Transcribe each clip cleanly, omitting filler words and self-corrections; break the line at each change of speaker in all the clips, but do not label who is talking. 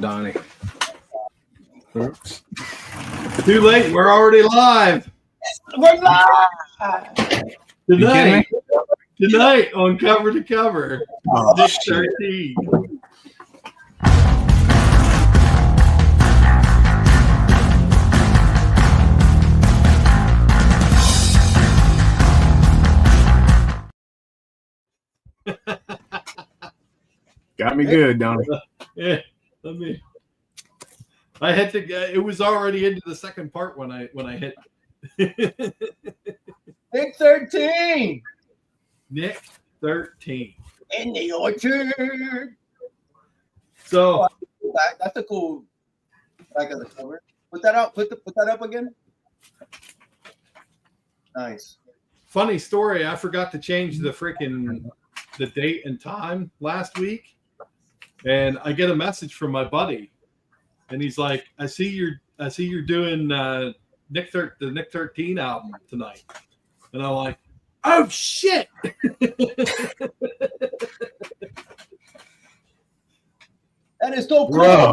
Donnie. Oops.
Too late. We're already live.
We're live.
Tonight on Cover to Cover.
Oh,
Nick
shit.
13.
Got me good, Donnie.
Yeah, I hit the. It was already into the second part when I hit.
Nick 13
Nick 13.
in the orchard.
So
That's a cool back of the cover. Put that up. Put that up again. Nice.
funny story. I forgot to change the date and time last week, and I get a message from my buddy, and he's like, "I see you're doing the Nick 13 album tonight," and I'm like, "Oh shit!"
That is so cool.
Bro.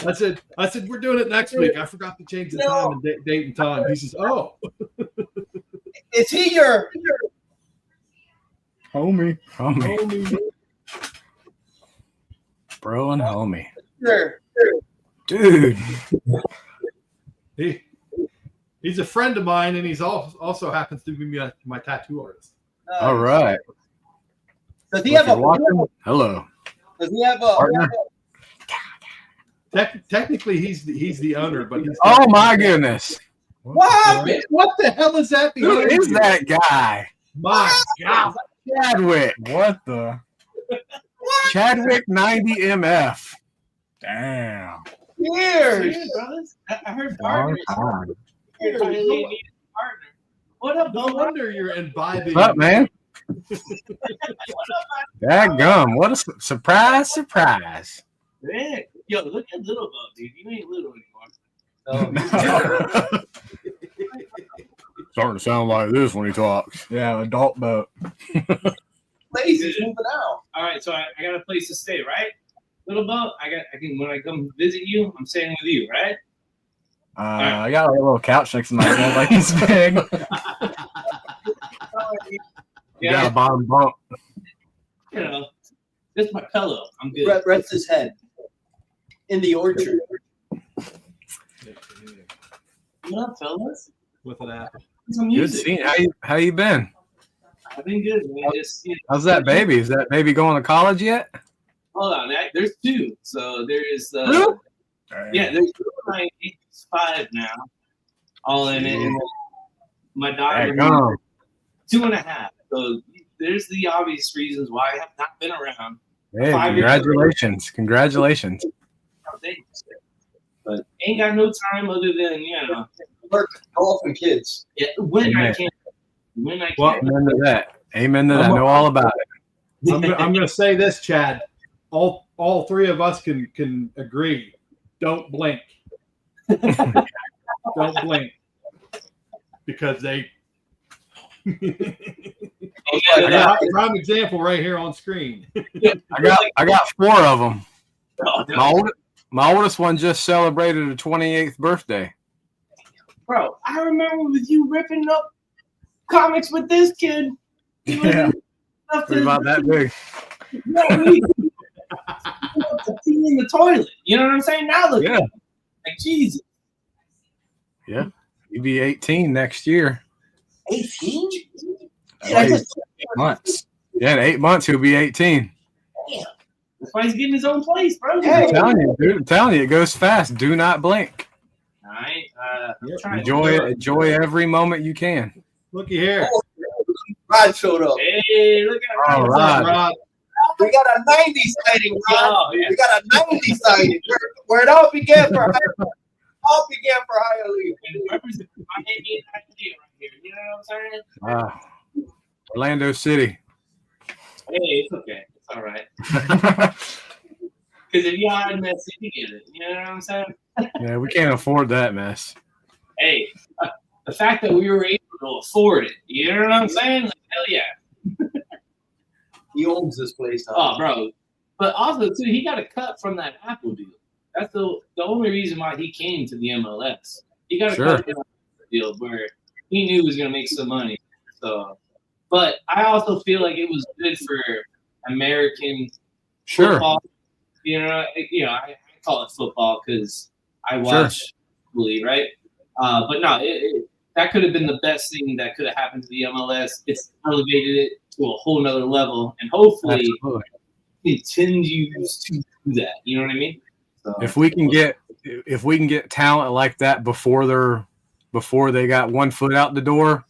I said we're doing it next week. I forgot to change the time and date and time. He says, "Oh,
Is he your
Homie. Bro and homie. Dude.
he's a friend of mine, and he's also happens to be my tattoo artist."
All right.
Does he have a
Watching? Hello.
Does he have a
Partner.
Technically, he's the owner, but he's
Oh my goodness.
What happened?
What the hell is that?
Who
behind
is
you?
that guy?
My God!
Chadwick. What the? Chadwick 90 MF. Damn.
Years.
I heard
Long
partners.
time.
Partner. What up,
No
bro?
wonder you're imbibing.
What's up, man? Dadgum. What a surprise.
Man, yo, look at Little Bo, dude. You ain't little anymore.
Starting to sound like this when he talks. Yeah, adult boat.
Place is moving out.
All right, so I got a place to stay, right? Little Bo, I can when I come visit you, I'm staying with you, right?
I got a little couch next to my bed, like it's big. You got a bottom bunk.
You know, just my pillow. I'm good.
Rest his head in the orchard.
What up, fellas?
With an app.
Some
Good
music.
seeing. How you been?
I've been good, man. Just
How's that baby? Is that baby going to college yet?
hold on. There's two. So there's
Who?
there's 5 now, all in it. And then my daughter,
Dadgum.
2.5. So there's the obvious reasons why I have not been around.
Hey,
5 years.
Congratulations.
But ain't got no time other than
Work, golf, and kids.
when I
Amen.
can. When I can.
Well,
Amen to that. Amen to that. Know all about it.
I'm going to say this, Chad. All three of us can agree. Don't blink. Don't blink. Because they. I got a prime example right here on screen.
I got 4 of them.
Oh, no.
My oldest one just celebrated her 28th birthday.
Bro, I remember with you ripping up comics with this kid.
Yeah. Pretty about that big.
No, pee in the toilet. You know what I'm saying? Now look,
Yeah.
like Jesus.
Yeah. You'll be 18 next year.
18?
That's 8 months. Yeah, in 8 months he'll be 18.
That's why he's getting his own place, bro.
I'm telling you, dude. I'm telling you, it goes fast. Do not blink.
All right. I'm trying
Enjoy every moment you can.
Looky here.
Rod showed up.
Hey, look at
All
Ryan.
right.
Rod.
We got a 90 sighting, Rod.
Oh, yeah.
We got a 90 sighting. Where it all began for Hialeah.
And represent my idea right here. You know what I'm saying?
Orlando City.
Hey, it's okay. It's all right. Because if y'all had mess, you get it. You know what I'm saying?
Yeah, we can't afford that mess.
Hey, the fact that we were able to afford it, you know what I'm saying? Like, hell yeah.
He owns this place.
Oh, bro. But also too, he got a cut from that Apple deal. That's the only reason why he came to the MLS. He got a cut from that deal where he knew he was gonna make some money. So, but I also feel like it was good for American football. I call it football because I watch fully, right? But no, that could have been the best thing that could have happened to the MLS. It's elevated it to a whole nother level, and hopefully continues to do that. You know what I mean? So,
if we can get talent like that before they got one foot out the door,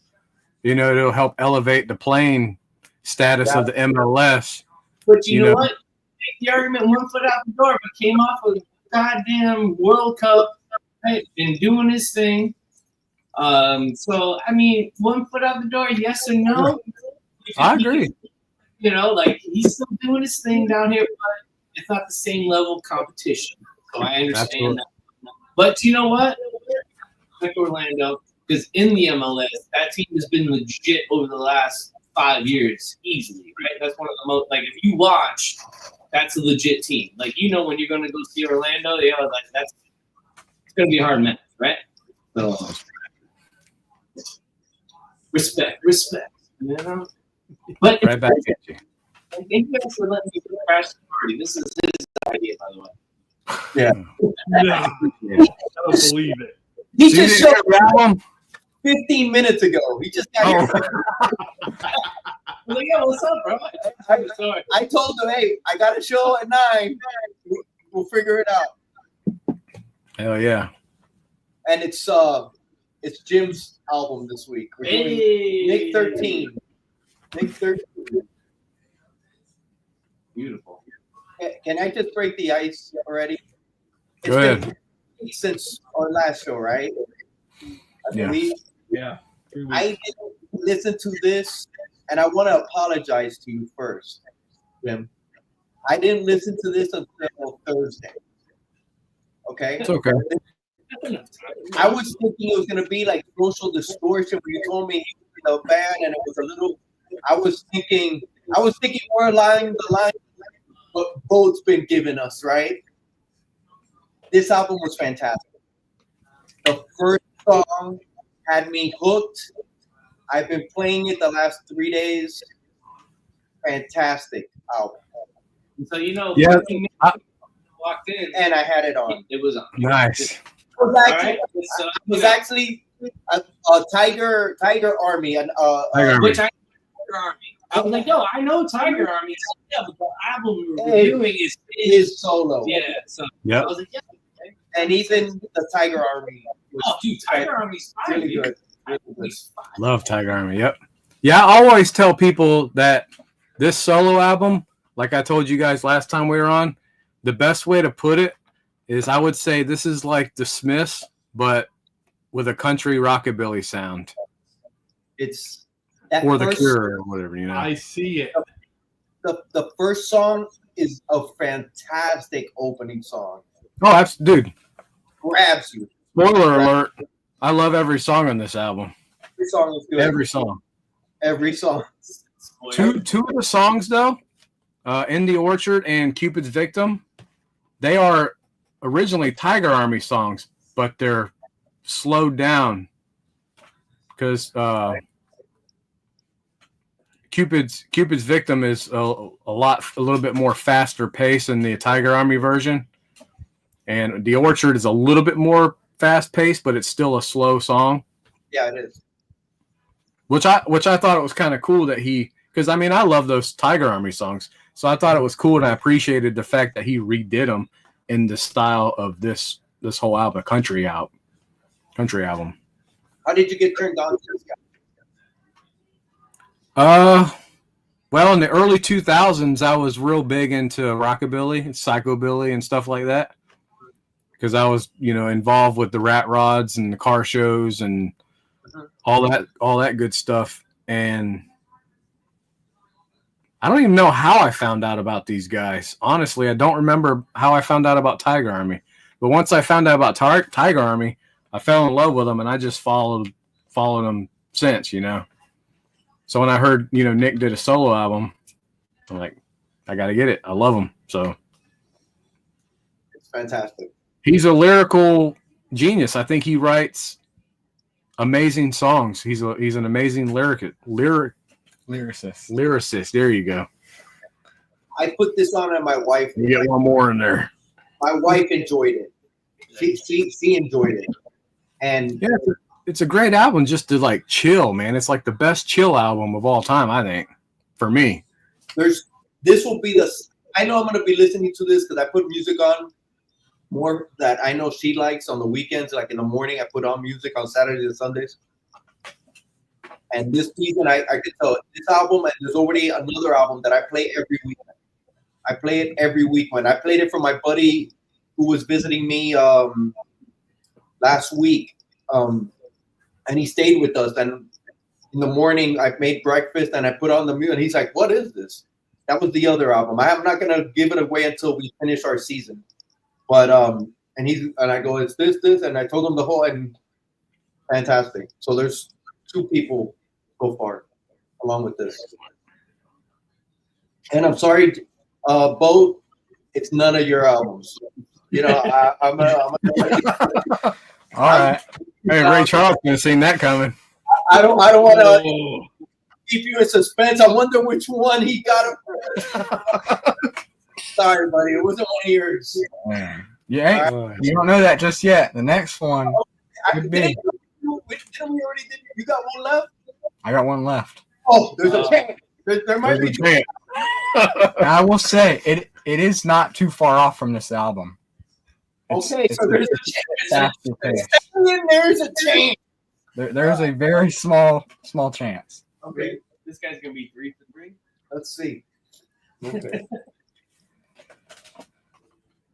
it'll help elevate the playing status of the MLS.
But you know what? Take the argument one foot out the door, but came off a goddamn World Cup, right? And doing his thing. So I mean, one foot out the door, yes or no?
I agree.
He's still doing his thing down here, but it's not the same level of competition. So I understand that. But you know what? Like Orlando, because in the MLS, that team has been legit over the last 5 years, easily, right? That's one of the most, if you watch, that's a legit team. When you're going to go see Orlando, it's going to be a hard match, right? So, respect. But
right back at you.
Thank you guys for letting me crash the party. This is his idea, by the way.
Yeah.
I don't believe it.
He just showed up 15 minutes ago. He just got here.
What's up, bro?
I told him, hey, I got a show at 9. We'll figure it out.
Hell yeah.
And it's Jim's album this week. We're doing Nick 13. Nick 13.
Beautiful.
Can I just break the ice already?
Go ahead.
Since our last show, right? I believe.
Yeah.
I didn't listen to this, and I want to apologize to you first, Jim. I didn't listen to this until Thursday. Okay?
It's okay.
I was thinking it was going to be like Social Distortion, where you told me the band, and it was a little. I was thinking more along the line what Boat's been giving us, right? This album was fantastic. The first song had me hooked. I've been playing it the last 3 days. Fantastic album.
So walked in
and I had it on.
It was on.
Nice.
It was actually a Tiger Army,
which I Tiger Army. I was like, yo, I know Tiger Army. Yeah, but the album we were reviewing is
his solo.
Yeah. So
yep.
I was like, yeah. Okay.
And even the Tiger Army.
Dude, Tiger Army's fine.
Really good.
Love Tiger Army. Yep. Yeah, I always tell people that this solo album, like I told you guys last time we were on, the best way to put it is I would say this is like the Smiths, but with a country rockabilly sound.
It's
or the Cure or whatever,
I see it.
The first song is a fantastic opening song.
Oh, dude.
Grabs you.
Spoiler alert. I love every song on this album.
Every song is good.
Every song.
Every song.
Two of the songs, though, In the Orchard and Cupid's Victim, they are originally Tiger Army songs, but they're slowed down because Cupid's Victim is a little bit more faster pace than the Tiger Army version, and The Orchard is a little bit more fast paced, but it's still a slow song.
Yeah, it is.
Which I thought it was kind of cool that because I mean I love those Tiger Army songs, so I thought it was cool and I appreciated the fact that he redid them in the style of this whole album, country album.
How did you get turned on to this guy?
Well, in the early 2000s, I was real big into rockabilly and psychobilly and stuff like that because I was, involved with the rat rods and the car shows and all that good stuff. And I don't even know how I found out about these guys. Honestly, I don't remember how I found out about Tiger Army. But once I found out about Tiger Army, I fell in love with them, and I just followed them since, So when I heard, Nick did a solo album, I'm like, I got to get it. I love them. So
It's fantastic.
he's a lyrical genius. I think he writes amazing songs. He's an amazing lyricist. There you go.
I put this on and my wife.
You get one more in there.
My wife enjoyed it. She enjoyed it, and
Yeah, it's a great album just to like chill, man. It's like the best chill album of all time, I think, for me.
this will be I know I'm going to be listening to this because I put music on more that I know she likes on the weekends. Like in the morning, I put on music on Saturdays and Sundays. And this season, I could tell this album, and there's already another album that I play every weekend. I play it every weekend. I played it for my buddy who was visiting me last week, and he stayed with us. And in the morning, I made breakfast and I put on the music. And he's like, "What is this?" That was the other album. I'm not gonna give it away until we finish our season. But and I go, "It's this," and I told him the whole, and fantastic. So there's 2 people so far along with this. And I'm sorry, Bo, it's none of your albums. You know, I'm
All right.
Hey, Ray Charles could have seen that coming.
I don't want to keep you in suspense. I wonder which one he got it for. Sorry, buddy, it wasn't one of yours.
You don't know that just yet. The next one could be.
Didn't we already did? You got one left?
I got one left.
Oh, there's a chance. There might be.
And I will say it is not too far off from this album.
Okay, so there's a chance.
faster pace.
There's a chance.
There's a very small chance.
Okay,
This guy's gonna be 3 for 3.
let's see. Okay.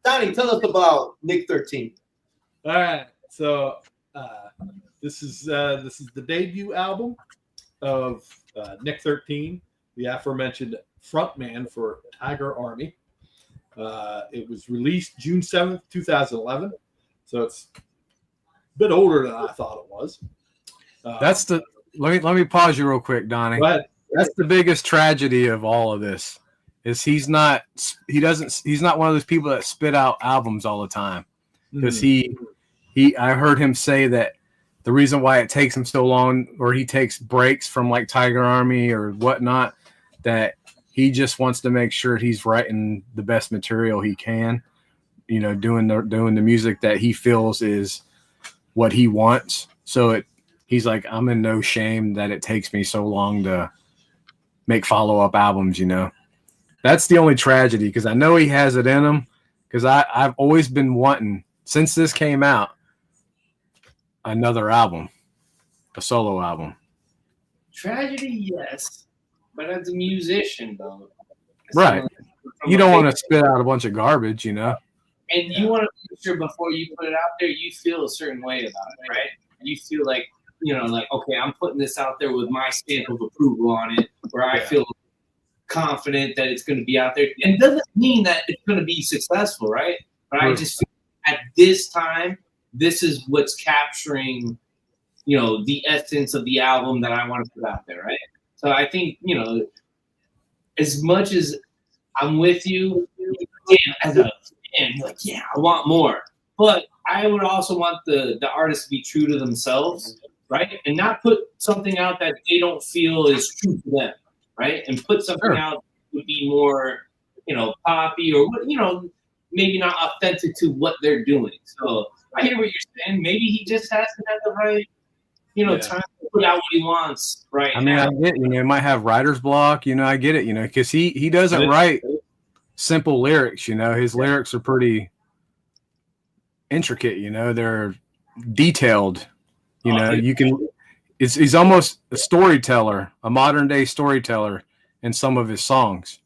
Donnie, tell us about Nick 13.
All right, so this is the debut album of Nick 13, the aforementioned frontman for Tiger Army. It was released June 7th, 2011, so it's a bit older than I thought it was.
That's the let me pause you real quick, Donnie.
But
That's the biggest tragedy of all of this. Is he's not one of those people that spit out albums all the time. Because I heard him say that the reason why it takes him so long, or he takes breaks from like Tiger Army or whatnot, that he just wants to make sure he's writing the best material he can, you know, doing the music that he feels is what he wants. So he's like, I'm in no shame that it takes me so long to make follow-up albums, you know. That's the only tragedy, because I know he has it in him, because I've always been wanting, since this came out, another album, a solo album.
Tragedy, yes, but as a musician, though,
Right. You don't want to spit out a bunch of garbage, you know.
And you want to make sure before you put it out there, you feel a certain way about it, right? You feel like, you know, like, okay, I'm putting this out there with my stamp of approval on it, where I feel confident that it's going to be out there. And it doesn't mean that it's going to be successful, right? But I just feel at this time, this is what's capturing, you know, the essence of the album that I want to put out there, right? So I think, you know, as much as I'm with you, as a fan, you're like, yeah, I want more. But I would also want the artists to be true to themselves, right? And not put something out that they don't feel is true to them, right? And put something out that would be more, you know, poppy or, you know, maybe not authentic to what they're doing. So I hear what you're saying. Maybe he just hasn't had the right, you know, time to put out what he wants right
I mean,
now.
I get, you know, he might have writer's block, you know, I get it, you know, because he doesn't write simple lyrics, you know. His lyrics are pretty intricate, you know, they're detailed, you know. You can he's almost a storyteller, a modern day storyteller in some of his songs.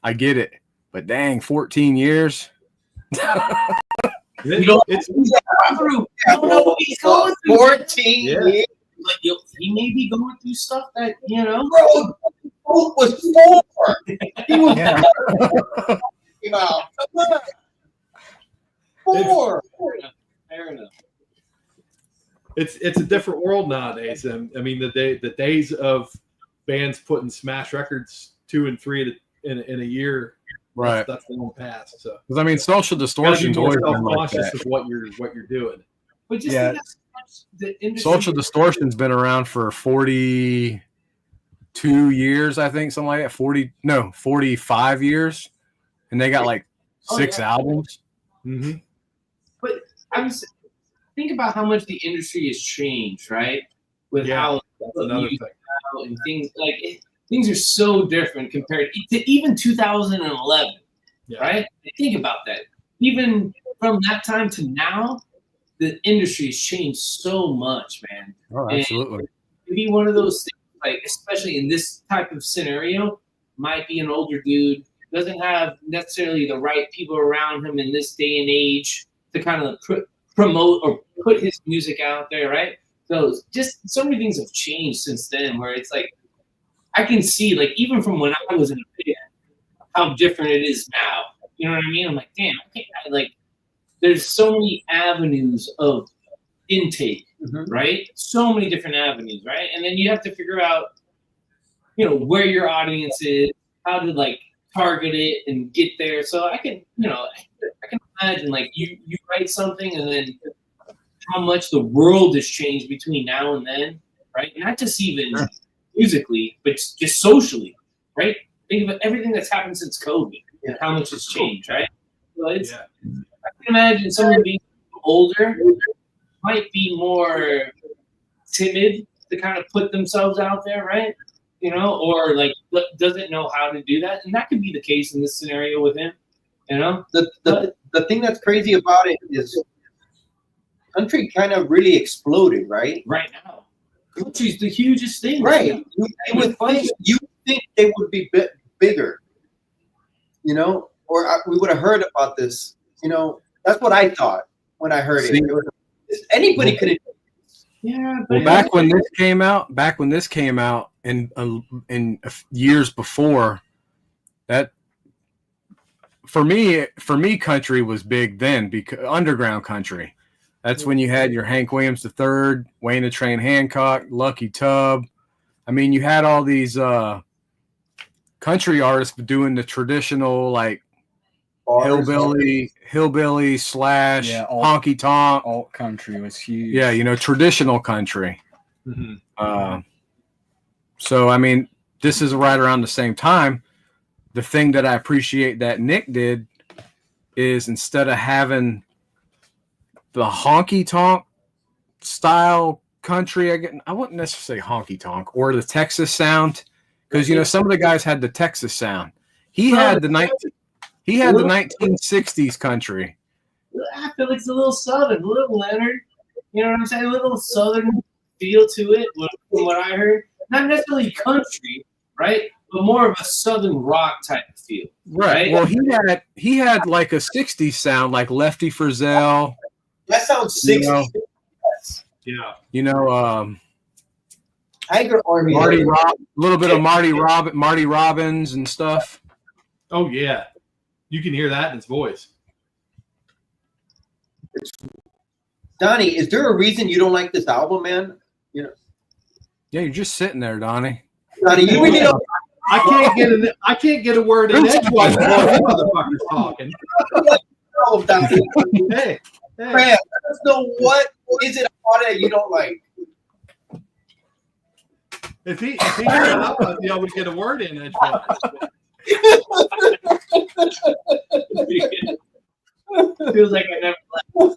I get it, but dang, 14 years.
You don't know what he's going through.
14 years.
Like, he may be going through stuff that, you know.
Bro, was 4. He was you know, come on. 4.
Fair enough.
it's a different world nowadays. And I mean, the days of bands putting smash records 2 and 3 in a year
Right.
That's long past. So
Because I mean, Social
you gotta be
Distortion's
more
always been like
self-conscious
that.
of what you're doing.
But just
Yeah.
think how much the industry.
Social Distortion's been around for 42 years, I think, something like that. 45 years, and they got like
Oh,
6
yeah.
albums.
Mm-hmm.
But think about how much the industry has changed, right? With
Yeah,
how
that's another
music
thing.
now and things are so different compared to even 2011,
Yeah.
right? Think about that. Even from that time to now, the industry has changed so much, man.
Oh, absolutely.
Maybe one of those things, like especially in this type of scenario, might be an older dude, doesn't have necessarily the right people around him in this day and age to kind of promote or put his music out there, right? So just so many things have changed since then, where it's like I can see, like, even from when I was in a band, how different it is now. You know what I mean? I'm like, damn, there's so many avenues of intake, right? So many different avenues, right? And then you have to figure out, where your audience is, how to like target it and get there. So I can imagine like you write something and then how much the world has changed between now and then, right? Not just even musically, but just socially, right? Think of everything that's happened since COVID and how much has changed, right? So I can imagine someone being older might be more timid to kind of put themselves out there, right? Or like doesn't know how to do that, and that could be the case in this scenario with him.
The thing that's crazy about it is country kind of really exploded, right?
Right now, country's the hugest thing,
Right. You think they would be bigger, or we would have heard about this. That's what I thought when I heard it. Anybody could have.
Yeah.
Well, back when this came out, and years before that, for me, country was big then, because underground country. That's when you had your Hank Williams III, Wayne the Train Hancock, Lucky Tub. I mean, you had all these country artists doing the traditional like hillbilly / honky tonk.
Alt country was huge.
Yeah, traditional country.
Mm-hmm.
So I mean, this is right around the same time. The thing that I appreciate that Nick did is, instead of having the honky tonk style country, I wouldn't necessarily say honky tonk, or the Texas sound, because some of the guys had the Texas sound. He had the 1960s country.
I feel like it's a little southern, a little Leonard. You know what I'm saying? A little southern feel to it, from what I heard. Not necessarily country, right? But more of a southern rock type of feel.
Right. Well, he had like a 60s sound, like Lefty Frizzell.
That sounds 60s.
Yeah.
Tiger Army.
A little bit of Marty Robbins and stuff.
Oh yeah, you can hear that in his voice.
Donnie, is there a reason you don't like this album, man?
Yeah, you're just sitting there, Donnie.
Donnie, you really don't.
I can't get a word in edgewise while you motherfuckers talking.
Oh, Donnie.
Hey,
Man, let us know what is it about it you don't like.
if he shut up, I'd be able to get a word in edgewise.
Feels like I never left.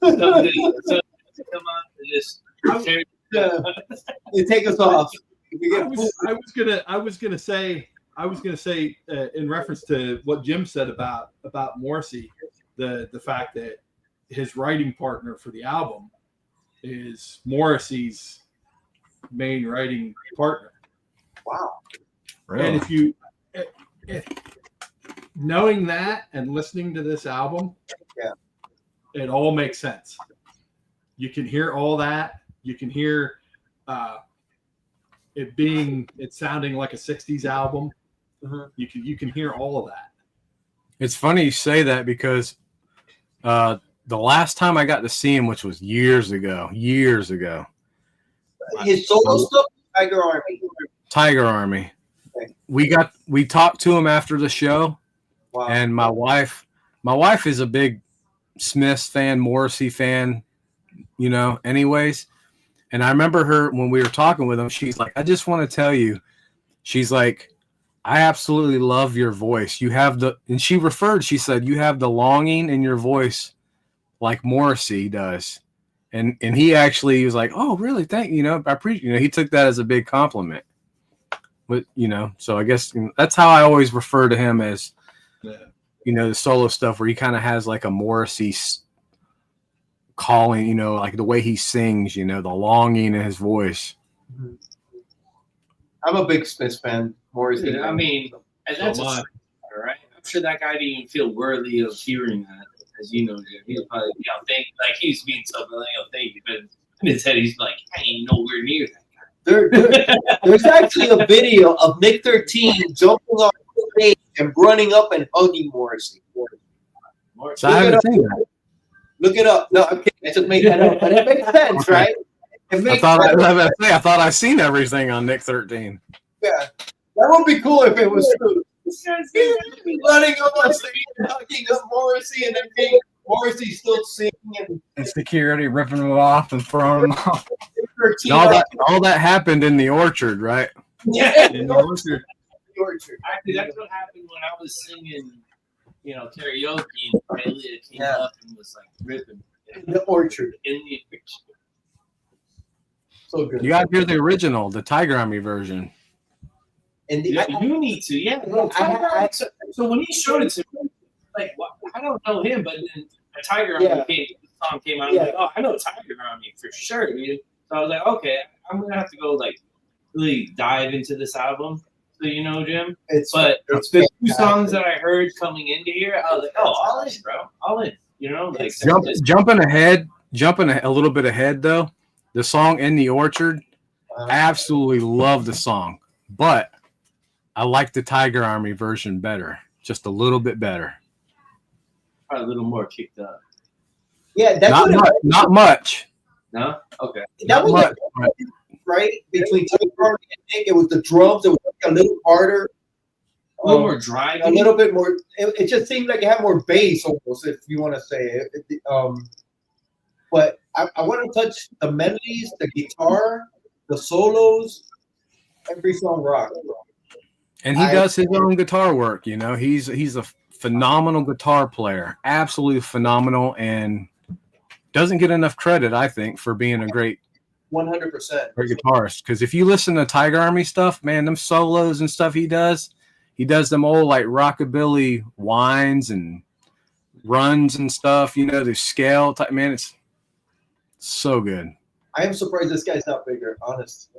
So come on, just
You take us off.
I was gonna say in reference to what Jim said about Morrissey, the fact that his writing partner for the album is Morrissey's main writing partner.
Wow.
Really? And if knowing that and listening to this album, it all makes sense. You can hear all that. You can hear it sounding like a 60s album.
Mm-hmm.
You can hear all of that.
It's funny you say that, because the last time I got to see him, which was years ago.
His solo stuff, Tiger Army.
Tiger Army.
Okay.
We talked to him after the show,
Wow.
And my wife is a big Smiths fan, Morrissey fan, anyways. And I remember her when we were talking with him, she's like, I just want to tell you, she's like, I absolutely love your voice. You have and she said, you have the longing in your voice like Morrissey does. And he actually was like, oh, really? Thank you. I appreciate, he took that as a big compliment. But, so I guess that's how I always refer to him as, the solo stuff where he kind of has like a Morrissey calling, like the way he sings, the longing in his voice.
I'm a big Smiths fan. Morrissey.
Dude, I mean, and that's a right. I'm sure that guy didn't even feel worthy of hearing that, as you know, Jim. He was probably, he's being so thank you, but in his head, he's like, I ain't nowhere near that guy.
There's actually a video of Nick 13 jumping on the stage and running up and hugging Morrissey.
So I haven't seen that.
Look it up. No, I'm kidding. I just made that up, but it makes sense, right?
I thought I've seen everything on Nick 13.
Yeah, that would be cool if it was true. Running up on stage and hugging up Morrissey, and then Morrissey still singing,
and security ripping them off and throwing them off.
All that happened in the orchard, right?
Yeah,
In the orchard.
Actually, that's what happened when I was singing, karaoke, and Ray came up and was like ripping
in the orchard.
In the orchard.
So good.
You got to hear the original, the Tiger Army version.
And
you need to, yeah. So when he showed it to me, like, I don't know him, but then a Tiger Army song came out. I was like, oh, I know Tiger Army for sure, dude. So I was like, okay, I'm gonna have to go like really dive into this album. So Jim. It's the two songs that I heard coming into here. I was like, oh, all in, bro, all in. Like
jumping a little bit ahead though. The song "In the Orchard," I absolutely love the song, but I like the Tiger Army version better, just a little bit better.
Probably a little more kicked up.
Yeah, that's
not much.
No, okay.
That was much, right between Tiger Army and Nick. It was the drums. It was like a little harder,
a little more dry,
a little bit more. It just seemed like it had more bass, almost, if you want to say it. But I want to touch the melodies, the guitar, the solos. Every song rocks.
And he does his own guitar work. He's a phenomenal guitar player, absolutely phenomenal, and doesn't get enough credit, I think, for being a great
100%
great guitarist. Because if you listen to Tiger Army stuff, man, them solos and stuff he does them old like rockabilly whines and runs and stuff. The scale type, man, it's so good.
I am surprised this guy's not bigger. Honest.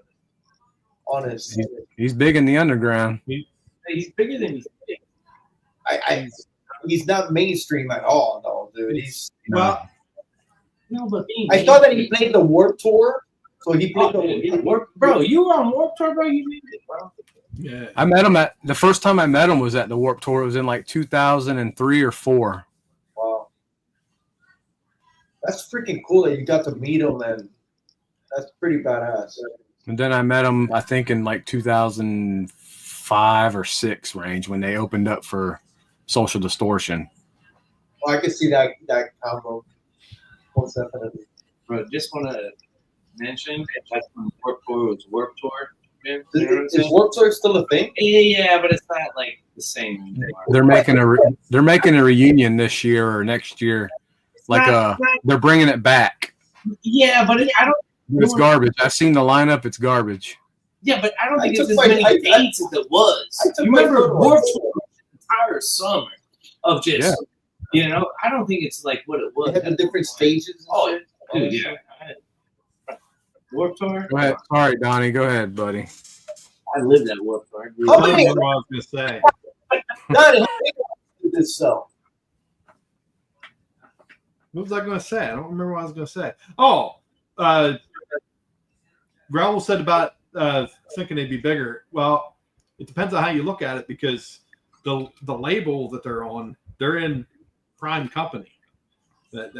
He's big in the underground.
He's bigger than he's big.
He's not mainstream at all, though, dude.
But
I saw that he played the Warped Tour. So he played
bro, you were on Warped Tour, bro. You made it, bro.
Yeah.
I met him the first time I met him was at the Warped Tour. It was in like 2003 or 4.
Wow. That's freaking cool that you got to meet him, and that's pretty badass.
And then I met him, I think, in like 2005 or 6 range when they opened up for Social Distortion.
Well, I can see that combo. Most definitely.
Bro, just want to mention that's when Warped Tour was Warped Tour.
Is Warped Tour still a thing?
Yeah, but it's not like the same anymore.
They're making a reunion this year or next year. They're bringing it back.
Yeah, but
it's garbage. I've seen the lineup. It's garbage.
Yeah, but I don't think it's as many dates as it was. You remember Warped Tour the entire summer of just, I don't think it's like what it was.
They had the different stages.
Oh, dude, yeah. Warped Tour?
Go ahead. Sorry, Donnie. Go ahead, buddy.
I lived at Warped Tour.
I don't remember what I was going to say.
Donnie, how big did this sell?
What was I going to say? I don't remember what I was going to say. Oh, Raul said about thinking they'd be bigger. Well, it depends on how you look at it, because the label that they're on, they're in prime company. That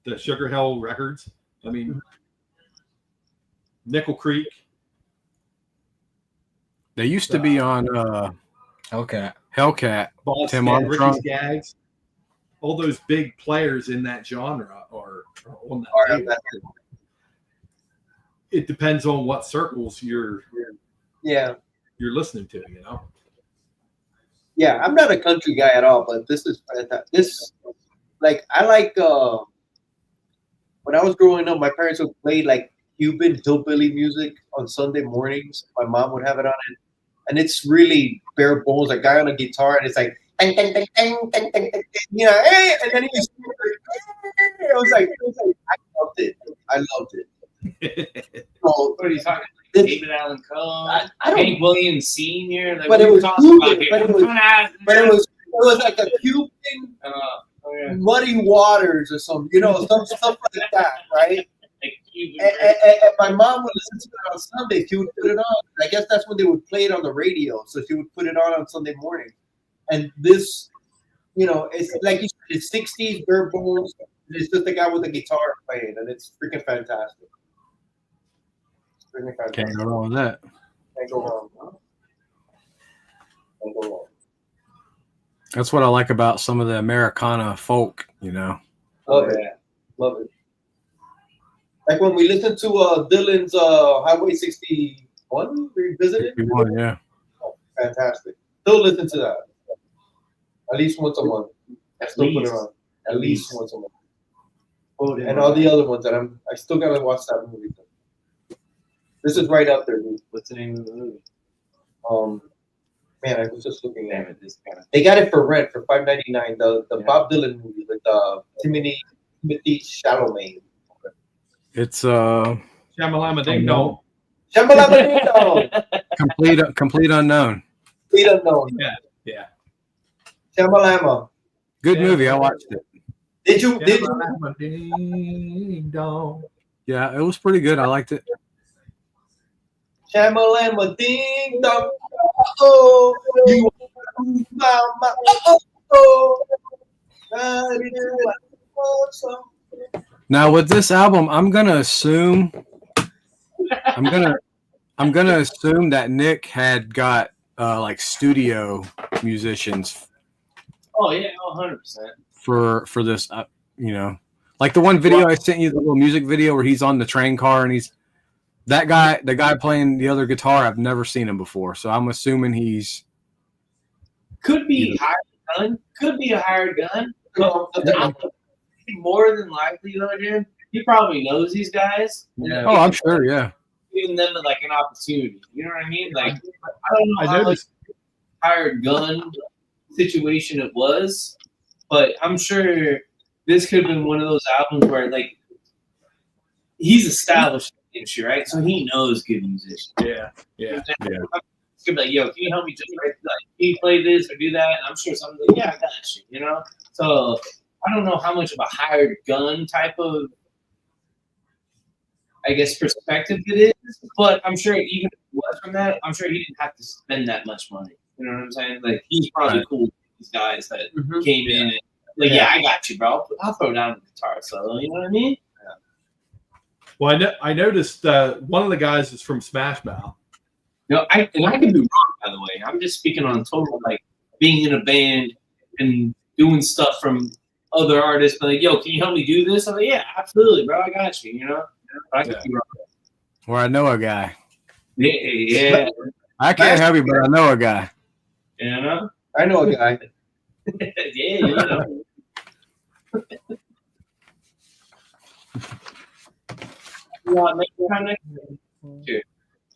the Sugar Hill Records. I mean, Nickel Creek.
They used to be on.
Okay.
Hellcat.
Boss
Tim
Skaggs,
Armstrong.
Ricky Skaggs, all those big players in that genre are on that
All right,
table.
that's
It depends on what circles you're
yeah.
listening to, you know.
Yeah, I'm not a country guy at all, but this is fantastic. This, like, I like when I was growing up, my parents would play like Cuban hillbilly music on Sunday mornings. My mom would have it on it, and it's really bare bones. A guy on a guitar, and it's like, ding, ding, ding, ding, ding, ding, ding, you know, hey, and then he was like, I was like, I loved it. I loved it. So,
What are you talking?
This-
David Allen Coe,
I don't.
Hank Williams Sr. Like,
But
what
it
are you
was
talking
Cuban,
about here?
but it was- But it was like a Cuban
Oh, yeah.
Muddy Waters or some, you know, some stuff like that, right?
Like Cuban.
And my mom would listen to it on Sunday. She would put it on. I guess that's when they would play it on the radio. So she would put it on Sunday morning. And this, you know, it's like you said, it's 60s, bare bones. It's just a guy with a guitar playing, and it's freaking fantastic. It's freaking fantastic.
Can't go wrong with that.
Can't go wrong. Can't go wrong.
That's what I like about some of the Americana folk, you know.
Love it. Love it. Like when we listened to Dylan's Highway 61 revisited.
Yeah.
Fantastic. Still listen to that. At least once a month. I still put it on. At least once a month. And all the other ones that I still gotta watch that movie. This is right up there, dude.
What's the name of the movie?
Man, I was just looking at
Damn
it.
it, this kind of.
They got it for rent for $5.99. The
Yeah.
Bob Dylan movie with Timothy Chalamet.
It's
Shamalama Ding Dong.
Shamalama
complete unknown.
We don't know.
Yeah.
Shamalama.
Good
Yeah.
movie. I watched it.
Did you?
Shamalama Ding Dong.
Yeah, it was pretty good. I liked it.
Shamalama ding dong. Oh, you mama. Oh.
Now with this album, I'm gonna assume that Nick had got like studio musicians
Oh yeah, 100%.
for this, you know, like the one video I sent you, the little music video where he's on the train car and he's that guy, the guy playing the other guitar. I've never seen him before, so I'm assuming he's
Could be hired gun. Could be a hired gun. But more than likely, though, dude, he probably knows these guys.
Yeah.
oh, I'm sure, yeah.
Giving them like an opportunity. You know what I mean? Like I don't know
I
how much
noticed.
hired gun situation it was, but I'm sure this could have been one of those albums where like he's established in the industry, right? So he knows good musicians.
Yeah.
It's gonna be like, yo, can you help me just like can you play this or do that? And I'm sure someone's like, yeah, I got you, you know? So I don't know how much of a hired gun type of I guess perspective it is, but I'm sure even if it was from that, I'm sure he didn't have to spend that much money. You know what I'm saying? Like he's probably
Right.
cool with these guys that
Mm-hmm.
came in and like, yeah, I got you, bro. I'll throw down the guitar solo. You know what I mean?
Well, I noticed one of the guys is from Smash Mouth.
No, I could be wrong, by the way. I'm just speaking on total like being in a band and doing stuff from other artists. But like, yo, can you help me do this? I'm like, yeah, absolutely, bro. I got you. You know, but I could be wrong.
Where I know a guy.
Yeah,
I can't help you, but I know a guy.
you know,
I know a guy.
yeah, you know. You want MegaCon next year?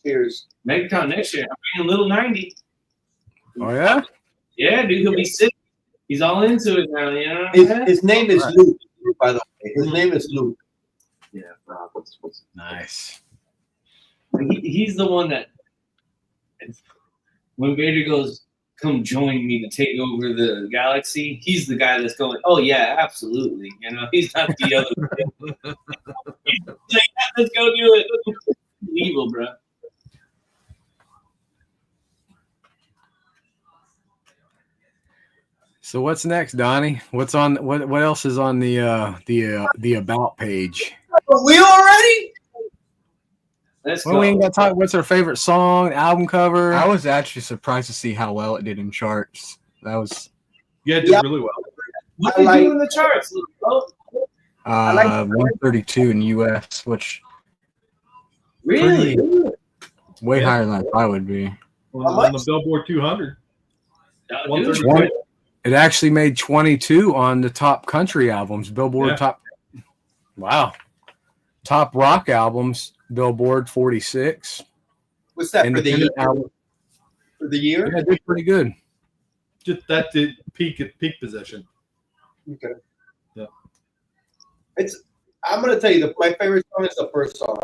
Cheers.
MegaCon next year. I'm bringing Little 90.
Oh yeah.
Yeah, dude, he'll be sick. He's all into it now, you know?
His name is Luke, by the way. His name is Luke.
Yeah, bro.
Nice.
He's the one that when Vader goes, come join me to take over the galaxy, he's the guy that's going, oh yeah, absolutely. You know, he's not the other. He's like, yeah, let's go do it. Evil, bro.
So what's next, Donnie? What's on? What else is on the about page?
We already?
Let's
Well,
go.
we ain't got to talk. What's our favorite song? Album cover?
I was actually surprised to see how well it did in charts. That was
Yeah, it did really well.
What did they do in the charts? Oh,
132 in US, which
really?
way
Yeah.
higher than I thought it would be.
On the Billboard 200.
Yeah, dude.
132.
It actually made 22 on the top country albums, Billboard
Yeah.
top. Wow. Top rock albums, Billboard 46.
What's that for the year?
Independent album.
For the year?
Yeah, it did pretty good.
Just that did peak at peak position.
Okay.
Yeah.
I'm gonna tell you my favorite song is the first song,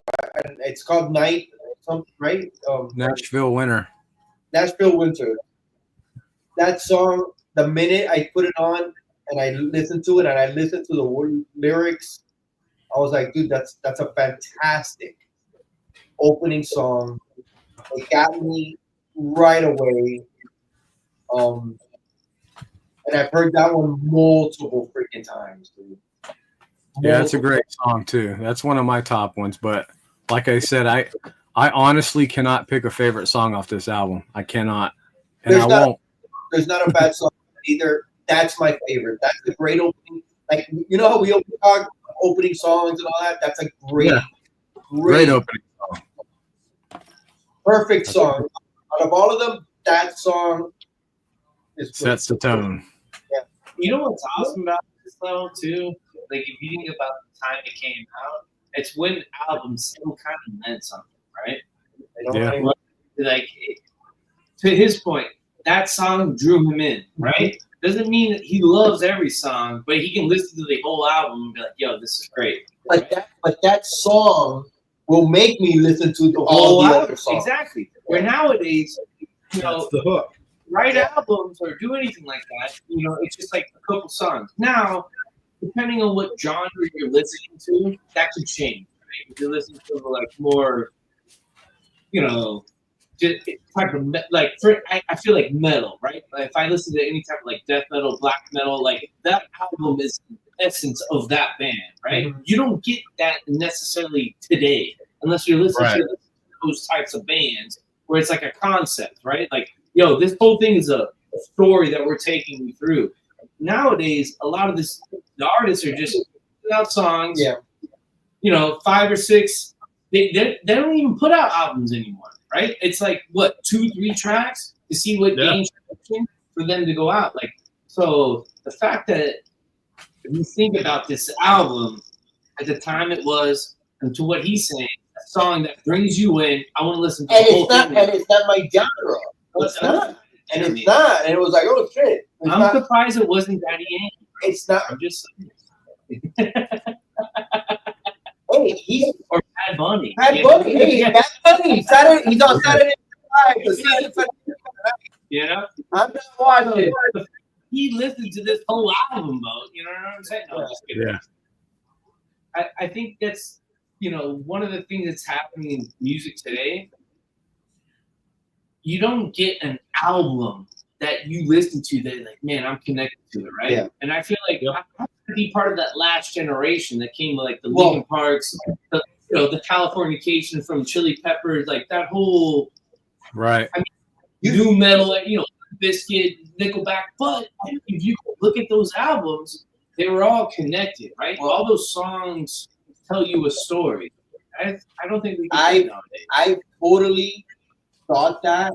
and it's called Night, something, right?
Nashville Winter.
Nashville Winter. That song, the minute I put it on and I listened to it and I listened to the lyrics, I was like, dude, that's a fantastic opening song. It got me right away. And I've heard that one multiple freaking times, dude.
Yeah, it's a great song too. That's one of my top ones. But like I said, I honestly cannot pick a favorite song off this album. I cannot, and I won't.
There's not a bad song either. That's my favorite. That's a great opening. Like, you know how we talk opening songs and all that? That's a great
Opening.
perfect song. Out of all of them, that song is
Sets the tone.
You know what's awesome about this though too? Like if you think about the time it came out, it's when albums still kind of meant something, right?
Yeah.
Like to his point, that song drew him in, right? Doesn't mean that he loves every song, but he can listen to the whole album and be like, "Yo, this is great."
But that song will make me listen to all
whole
the
album.
other songs.
Exactly. Where nowadays, you know,
That's the hook.
write albums or do anything like that, you know, it's just like a couple songs. Now, depending on what genre you're listening to, that could change. Right? If you're listening to like more, you know, just type of like I feel like metal, right? Like if I listen to any type of like death metal, black metal, like that album is the essence of that band, right?
Mm-hmm.
You don't get that necessarily today unless you're listening
Right.
to those types of bands where it's like a concept, right? Like, yo, this whole thing is a story that we're taking you through. Nowadays, a lot of the artists are just putting out songs,
Yeah.
you know, 5 or 6. They don't even put out albums anymore, right? It's like, what, 2-3 tracks to see what gains traction for them to go out. Like, so the fact that if you think about this album, at the time it was, and to what he's saying, a song that brings you in, I want to listen to
And
the whole thing.
it's not my genre. It's not. And it's not. And it was like, oh shit. It's
I'm
not.
surprised it wasn't Daddy Yankee.
It's not.
I'm just
Hey, he's
or Bad Bunny.
Bad
You
Bunny.
know?
Hey, Bad Bunny. Saturday. He's on Saturday Night Live. The season finale.
You know?
I'm not watching.
He listened to this whole album, though. You know what I'm saying? No, I'm just kidding.
Yeah.
I think that's, you know, one of the things that's happening in music today. You don't get an album that you listen to that, like, man, I'm connected to it, right?
Yeah.
And I feel like I want to be part of that last generation that came, like the
Well-
Linkin Parks, the Californication from Chili Peppers, like that whole
Right.
new metal, like, you know, Biscuit, Nickelback. But if you look at those albums, they were all connected, right?
Well-
All those songs tell you a story. I don't think we can
I-
do that nowadays.
I totally thought that,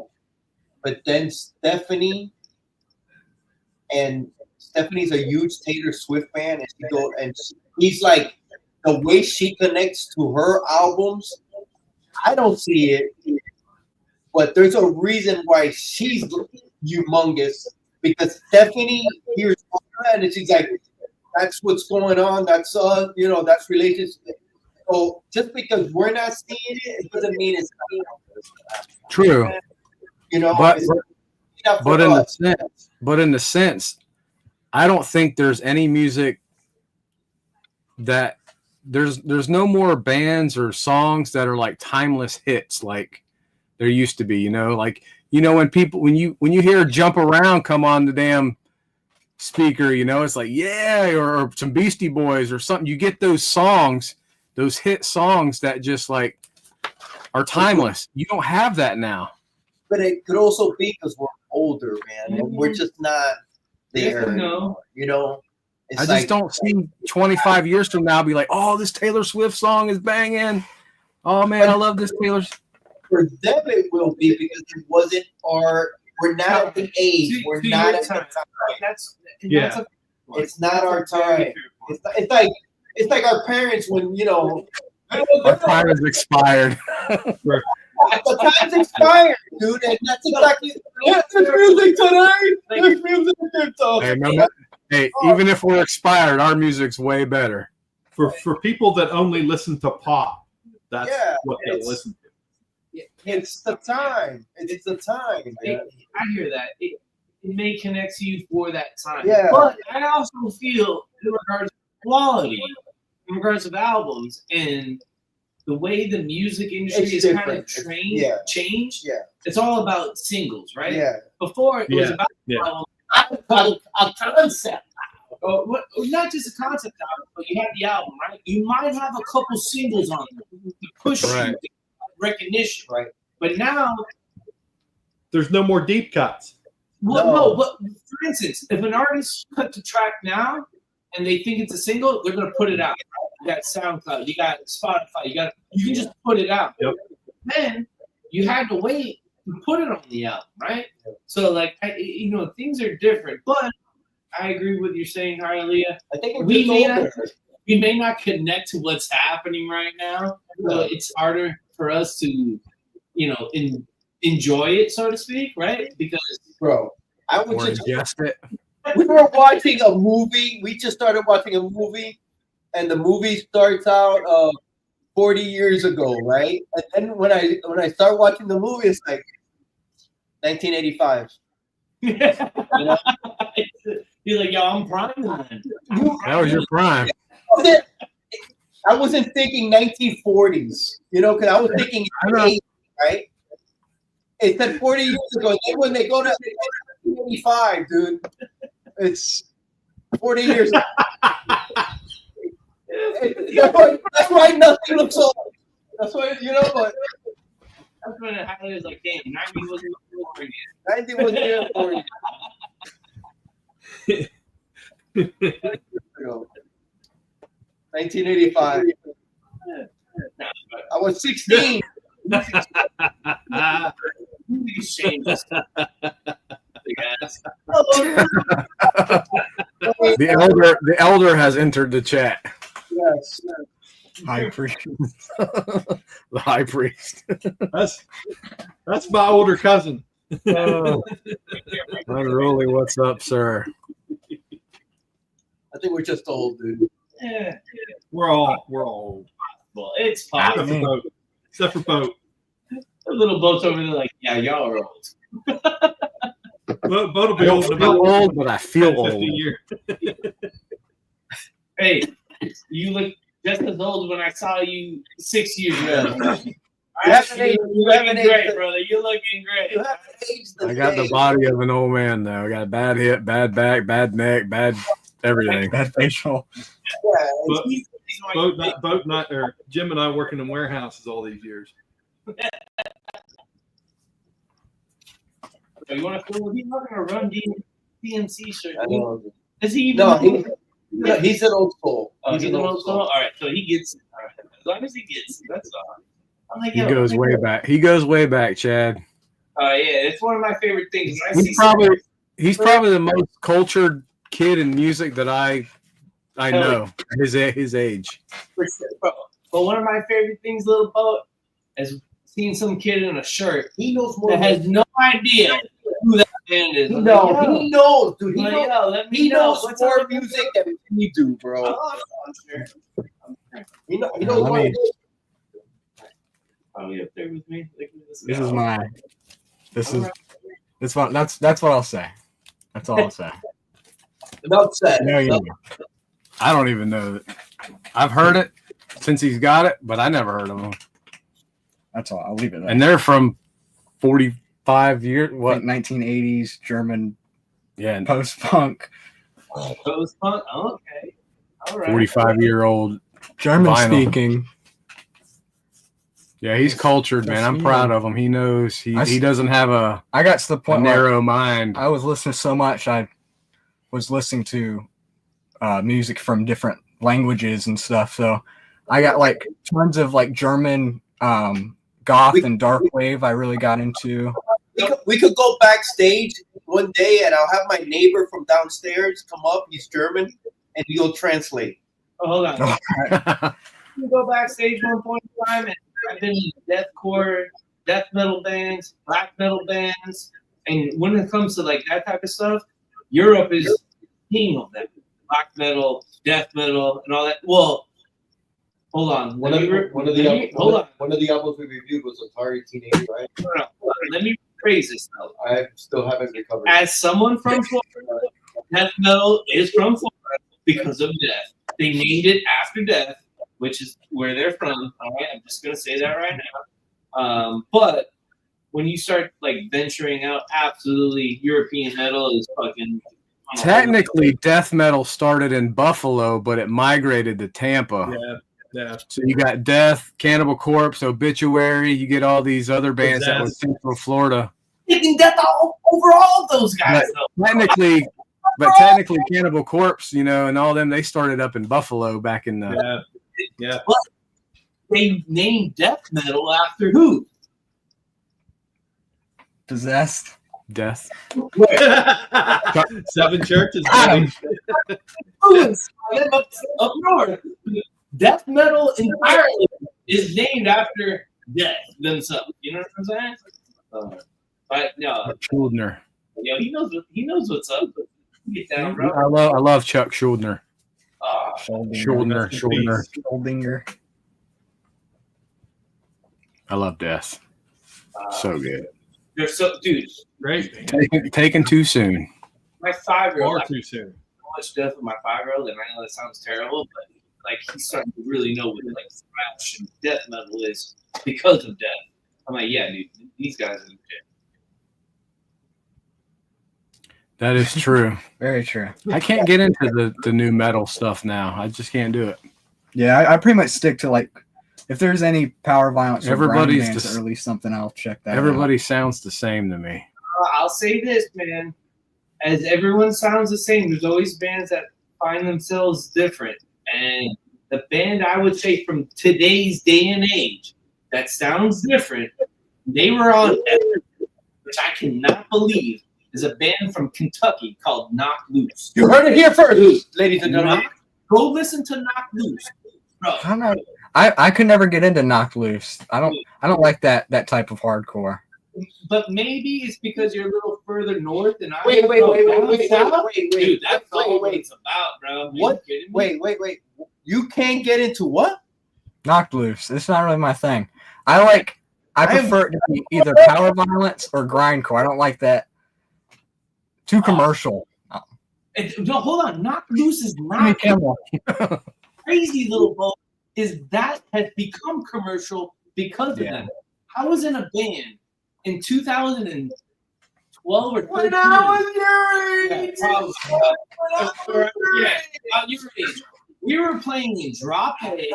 but then Stephanie's a huge Taylor Swift fan, and he's like, the way she connects to her albums, I don't see it, but there's a reason why she's humongous, because Stephanie hears all that and she's like, that's what's going on, that's that's relationship. So just because we're not seeing it doesn't mean it's not.
True.
You know,
But-
it's not for
But in
us.
the sense, I don't think there's any music that there's no more bands or songs that are like timeless hits like there used to be, you know, like, you know, when you hear Jump Around come on the damn speaker, you know, it's like, yeah, or some Beastie Boys or something. You get those songs, those hit songs that just like are timeless. You don't have that now.
But it could also be because we're older, man, and we're just not there.
Yes and no.
Anymore, you know, it's
I just don't see 25 years from now be like, oh, this Taylor Swift song is banging. Oh man, I love this Taylor.
For them, it will be because it wasn't our. We're not at the age. We're
To
not
your
at the
time.
time.
That's
Yeah.
It's not our
That's a very
time.
fair point.
It's like our parents when
Our time is expired.
the time's expired, dude, and that's exactly. What's this music today? This music is
Hey, no, hey, even if we're expired, our music's way better.
For people that only listen to pop, that's what they
it's-
listen to.
It's the time. It's the time. Man.
I hear that. It may connect to you for that time.
Yeah.
But I also feel in regards to quality, in regards of albums and the way the music industry
It's
is kind of
different.
changed.
Yeah.
It's all about singles, right?
Yeah.
Before it was
Yeah.
about
Yeah.
A concept.
not just a concept album, but you have the album, right? You might have a couple singles on there to push
Right.
you to get recognition,
Right.
But now,
There's no more deep cuts.
well,
No.
no. But for instance, if an artist cut the track now and they think it's a single, they're gonna put it out. You got SoundCloud, you got Spotify, you can just put it out.
Yep.
Then you had to wait to put it on the album, right? So things are different, but I agree with you saying, Hialeah.
I think we're
We
just
may
older.
We may not connect to what's happening right now, so it's harder for us to, enjoy it, so to speak, right? Because
Bro, I was
Or
just
ingest it.
we were watching a movie. We just started watching a movie, and the movie starts out 40 years ago, right? And then when I start watching the movie, it's like 1985.
you're like, yo, I'm prime then.
That was your prime.
I wasn't thinking 1940s, because I was thinking
I know.
80s, right? It said 40 years ago. And then when they go to 1985, dude, it's 40 years. That's why nothing looks old. That's why, but
That's when it happened. It's like, damn, 90 wasn't over yet.
90 was here for you. 1985. I was 16.
These changes. Big ass.
The elder has entered the chat.
Yes.
High priest.
The high priest.
That's my older cousin.
Unruly, what's up, sir?
I think we're just old, dude.
Yeah.
We're all old.
Well, it's
Except
possible.
for Boat. Except for Boat.
The little boats over there, like, yeah, y'all are old.
Boat will
I
be
don't
old in
feel
about
old, but I feel
50
old.
years.
Hey, you look just as old when I saw you 6 years ago.
You haven't aged-
You're
you haven't
looking great,
aged-
brother. You're looking great.
You haven't aged the
I got the
same.
body of an old man, though. I got a bad hip, bad back, bad neck, bad everything.
That facial.
Yeah,
But-
He's my-
Boat not, or Jim and I working in warehouses all these years.
You want to fool? He's not going to run DMC shirt.
I know.
Is he even?
No, he's an old soul.
Oh, he's an old soul. All right, so he gets it. All right. As long as he gets it, that's all. I'm like,
He
yo,
goes way back. He goes way back, Chad.
Yeah, it's one of my favorite things. When I see
He's probably the most cultured kid in music that I know. His age.
but one of my favorite things, Little Boat, is seeing some kid in a shirt
He knows more.
that has no idea who that band is.
He
I'm
knows.
like, yo,
He knows, dude. He
I'm like,
knows.
yo, let me
He
know.
knows
What's
more
up?
music than we do, bro.
Oh, I'm sure.
He knows
Let
more.
me-
Probably up there with me. Look at
This is my. That's what I'll say. That's all I'll say.
Enough said.
No, you.
I don't even know that. I've heard it since he's got it, but I never heard of them.
That's all. I'll leave it there.
And they're from 45 years. What?
What 1980s German
Yeah, and
post-punk,
Post punk. Okay. All right.
45-year-old.
German
Vinyl.
speaking.
Yeah, he's cultured, man. I'm proud of him. He knows he doesn't have a
I got to the point where
narrow mind.
I was listening so much. I was listening to music from different languages and stuff. So I got like tons of like German goth and dark wave. I really got into.
We could go backstage one day, and I'll have my neighbor from downstairs come up. He's German, and he'll translate.
Oh, hold on. You go backstage one point in time, and I've been in deathcore, death metal bands, black metal bands, and when it comes to like that type of stuff, Europe is king of that. Black metal, death metal, and all that. Well, hold on.
One of the albums we reviewed was Atari Teenage, right?
Hold on. Let me phrase this though.
I still haven't recovered.
As someone from Florida, death metal is from Florida because of death. They named it after death, which is where they're from. All right, I'm just gonna say that right now. But when you start like venturing out, absolutely, European metal is fucking.
Technically, death metal started in Buffalo, but it migrated to Tampa.
Yeah.
So you got Death, Cannibal Corpse, Obituary. You get all these other bands that were Central Florida.
Taking death all over all of those guys, though.
Technically, Cannibal Corpse, you know, and all them, they started up in Buffalo back in the.
Yeah.
But they named death metal after who?
Possessed.
Death.
7 churches.
Up north. Death metal entirely is named after death themselves. You know what I'm saying? But no,
Schuldner.
Yo, he knows what's up. Get down, bro.
I love Chuck Schuldner.
Schuldner. Scholdinger.
I love Death. So good.
They're so, dude.
Great.
Taken too soon.
My 5-year-old.
Far too soon.
Much death with my 5-year-old, and I know that sounds terrible, but like he's starting to really know what like thrash and death metal is because of death. I'm like, yeah, dude, these guys are legit.
That is true.
Very true.
I can't get into the new metal stuff now. I just can't do it.
Yeah, I pretty much stick to like if there's any power violence or
Everybody's
grind bands
just-
that release something, I'll check that.
Everybody sounds the same to me.
I'll say this, man. As everyone sounds the same, there's always bands that find themselves different. And the band I would say from today's day and age that sounds different, they were on, which I cannot believe, is a band from Kentucky called Knock Loose.
You heard it here first, ladies and gentlemen.
Go listen to Knock Loose, bro.
I could never get into Knock Loose. I don't like that type of hardcore.
But maybe it's because you're a little further north than I am.
Wait.
Dude, that's all
Wait.
it's about, bro.
What?
You kidding me?
Wait. You can't get into what?
Knock Loose. It's not really my thing. I prefer it to be either power violence or grindcore. I don't like that. Too commercial.
No, hold on. Knock Loose is not crazy, little bro. Is that has become commercial because of them. I was in a band in 2012 or 13.
When I was your age.
Your age. We were playing in Drop A.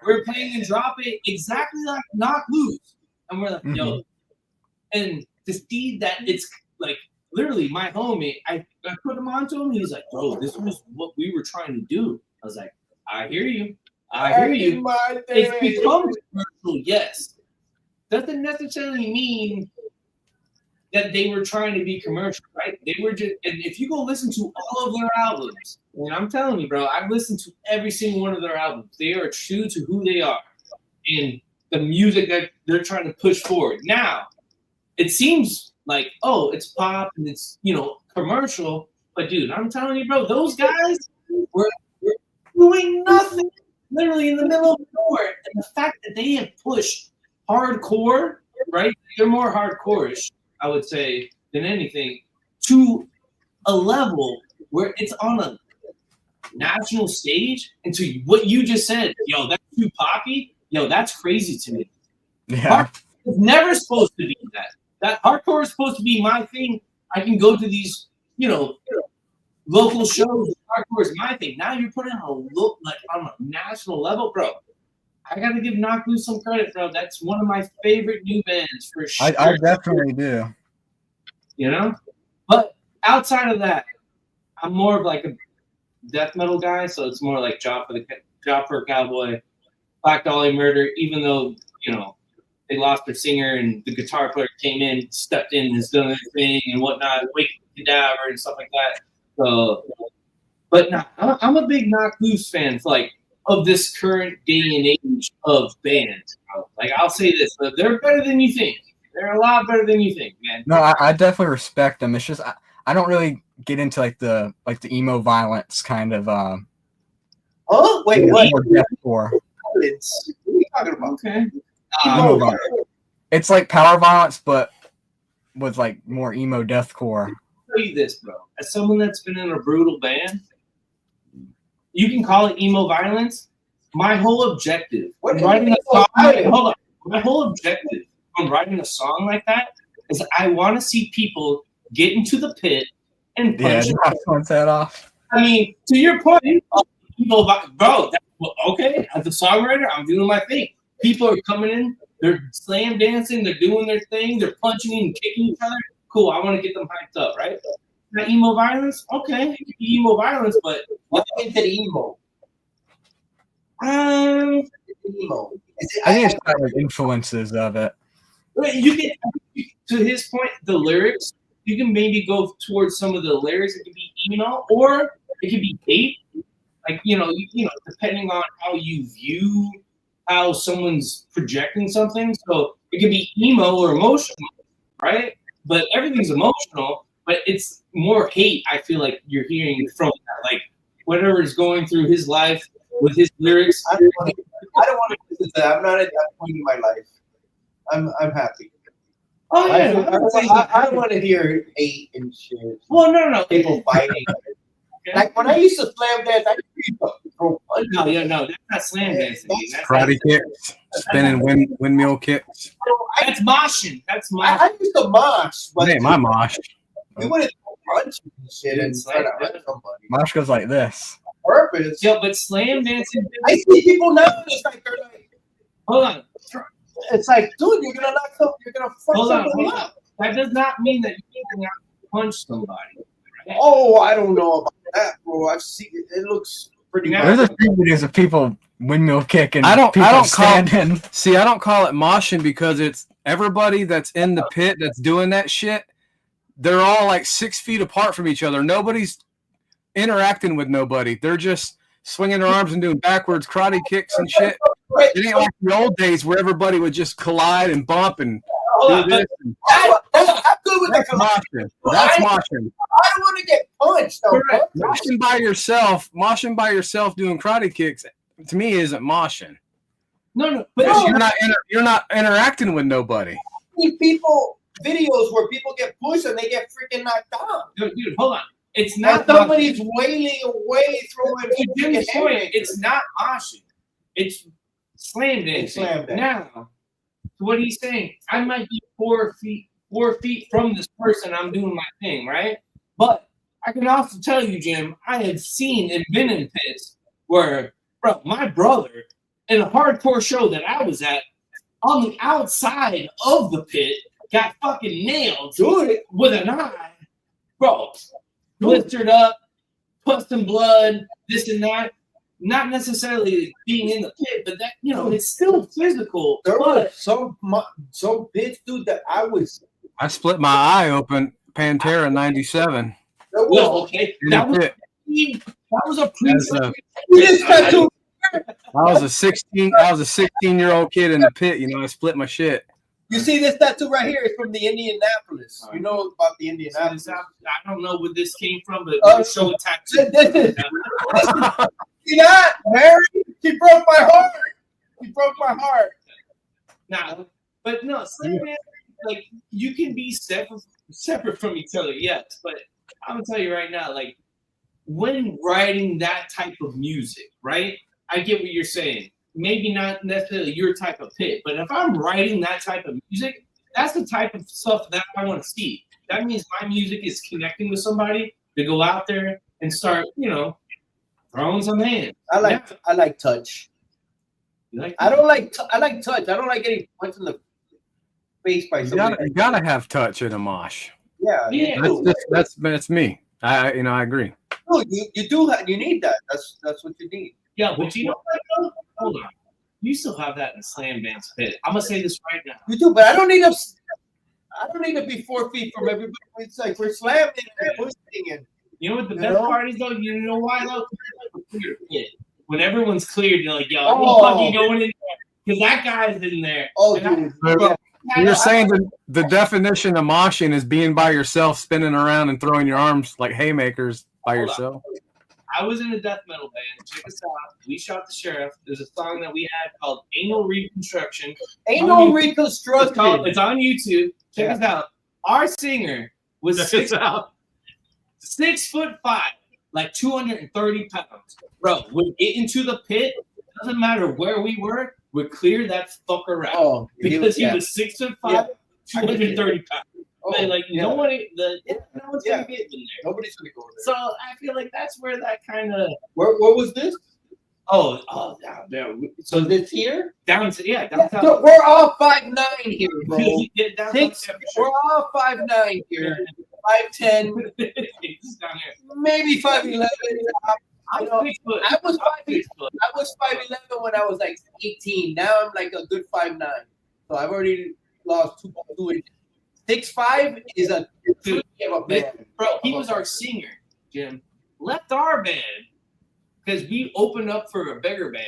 We were playing in Drop A exactly like Knock Loose. And we're like, yo. And to see that it's like literally my homie, I put him onto him. He's like, bro, this was what we were trying to do. I was like, I hear you. It's become commercial, yes. Doesn't necessarily mean that they were trying to be commercial, right? They were just, and if you go listen to all of their albums, and I'm telling you, bro, I've listened to every single one of their albums. They are true to who they are and the music that they're trying to push forward. Now, it seems like, oh, it's pop and it's, commercial. But, dude, I'm telling you, bro, those guys were doing nothing, literally in the middle of nowhere. And the fact that they have pushed hardcore, right? They're more hardcore-ish, I would say, than anything, to a level where it's on a national stage. And to what you just said, yo, that's too poppy. Yo, that's crazy to me.
Yeah.
It's never supposed to be that. That hardcore is supposed to be my thing. I can go to these, local shows. Hardcore is my thing. Now you're putting on a national level, bro. I gotta give Knock Loose some credit, bro. That's one of my favorite new bands for sure.
I definitely do.
You know, but outside of that, I'm more of like a death metal guy, so it's more like Job for a Cowboy, Black Dahlia Murder. Even though they lost their singer and the guitar player came in, stepped in, and has done their thing and whatnot, Wake Cadaver and stuff like that. So, but nah, I'm a big Knock Loose fan, of this current day and age of bands. Like I'll say this, they're better than you think. They're a lot better than you think, man.
No, I definitely respect them. It's just I don't really get into the emo violence kind of.
Oh wait, what?
Deathcore.
What are you talking about?
Okay.
Emo violence. It's like power violence, but with like more emo deathcore.
I'll tell you this, bro. As someone that's been in a brutal band, you can call it emo violence. My whole objective when writing a song, hold on. My whole objective on writing a song like that is I want to see people get into the pit and punch.
Yeah, knock someone's head off.
I mean, to your point, bro. Okay, as a songwriter, I'm doing my thing. People are coming in, they're slam dancing, they're doing their thing, they're punching and kicking each other. Cool, I want to get them hyped up, right? That emo violence, okay, it can be emo violence, but
What into the emo? Emo.
I think it's got like influences of it.
you can, to his point, the lyrics, you can maybe go towards some of the lyrics. It could be emo, or it could be hate. Like depending on how you view how someone's projecting something. So it could be emo or emotional, right? But everything's emotional, but it's more hate. I feel like you're hearing from that, like whatever is going through his life with his lyrics.
I don't want to listen to that. I'm not at that point in my life. I'm happy.
Oh yeah,
I don't want to hear hate and shit.
Well, no.
People fighting. Like when I used to slam dance, I used to throw punches.
No, that's not slam dancing. That's
Karate kicks, spinning windmill kicks.
That's moshing. That's moshing.
I used to mosh, but
That ain't my mosh.
we wouldn't throw punches and shit and try to hurt somebody.
Mosh goes like this.
Purpose.
Yo, but slam dancing.
I see people now. It's like they're like,
Hold on.
it's like, dude, you're gonna knock them. You're gonna fuck
Hold on.
somebody up.
That does not mean that you can punch somebody.
Oh, I don't know about that, bro. I've seen it. It looks pretty.
Yeah.
There's a few videos of people windmill kicking.
I don't call
standing.
See, I don't call it moshing because it's everybody that's in the pit that's doing that shit. They're all like 6 feet apart from each other. Nobody's interacting with nobody. They're just swinging their arms and doing backwards karate kicks and shit. It ain't like the old days where everybody would just collide and bump and do this.
I'm good with
That's
that.
moshing. That's moshing.
I don't want to get punched. Though.
Moshing by yourself doing karate kicks to me isn't moshing.
No.
Because you're not interacting with nobody.
People videos where people get pushed and they get freaking knocked down.
Dude, hold on. It's
And
not.
somebody's wailing away, throwing.
To Jim's point, it's not moshing. It's slam dancing.
Slam dancing.
Now, so what he's saying, I might be 4 feet from this person. I'm doing my thing, right? But I can also tell you, Jim, I have seen and been in pits where, bro, my brother in a hardcore show that I was at on the outside of the pit got fucking nailed with an eye, bro. Blistered up, busting blood, this and that. Not necessarily being in the pit, but that it's still physical.
There were
But
some pits, dude, that
I split my eye open Pantera 97.
well, okay,
In
that
the
was
pit.
a
I was a 16-year-old kid in the pit. I split my shit.
You see this tattoo right here is from the Indianapolis. You know about the Indianapolis.
I don't know where this came from, but show a
This
tattoo.
is- See that, Mary? She broke my heart. She broke my heart.
Nah, but no, slam dancing, like you can be separate from each other, yes. But I'm gonna tell you right now, like when writing that type of music, right? I get what you're saying. Maybe not necessarily your type of pit, but if I'm writing that type of music, that's the type of stuff that I want to see. That means my music is connecting with somebody to go out there and start, throwing some hands.
I like touch.
You like
I don't like. I like touch. I don't like getting punched in the face by
You
somebody.
gotta have touch in a mosh.
Yeah,
Yeah.
you do.
That's me. I agree.
No, you do. You need that. That's what you need.
Yeah, but you know what? Though? Hold on. You still have that in Slam Dance Pit. I'm gonna say this right now.
You do, but I don't need to. I don't need to be 4 feet from everybody. It's like we're slamming and pushing and.
You know what the
You
best
know?
part is though? You know why though? When everyone's cleared, you're like, yo,
Oh.
I'm fucking going in there because that guy's in there.
Oh,
And I-
dude.
So
Yeah.
you're saying the definition of moshing is being by yourself, spinning around and throwing your arms like haymakers by
Hold on.
yourself.
I was in a death metal band. Check us out. We Shot the Sheriff. There's a song that we had called Anal Reconstruction.
Ain't no
It's
reconstruction.
it's on YouTube. Check
Yeah.
us out. Our singer was
Check
six,
us out.
6'5", like 230 pounds. Bro, we get into the pit. Doesn't matter where we were. We cleared that fucker out
Oh,
because he
yeah.
was 6'5",
Yeah.
230 pounds.
Oh,
Like
yeah.
no one, no one's
Yeah.
gonna get in there.
Nobody's gonna go there.
So I feel like that's where that kind of
Where was this?
down there.
So this here?
Down to
Yeah,
downtown.
so we're all 5'9" here, bro.
Yeah, downtown,
Six.
yeah, for
We're
sure.
all 5'9" here. 5'10",
It's down here.
maybe 5'11".
I'm
know,
6 foot.
I was
I'm 6 foot.
I was 5'11" when I was like 18. Now I'm like a good 5'9". So I've already lost 2 inches. 6'5" is a tree of a man.
Bro, he was our singer, Jim. Left our band because we opened up for a bigger band.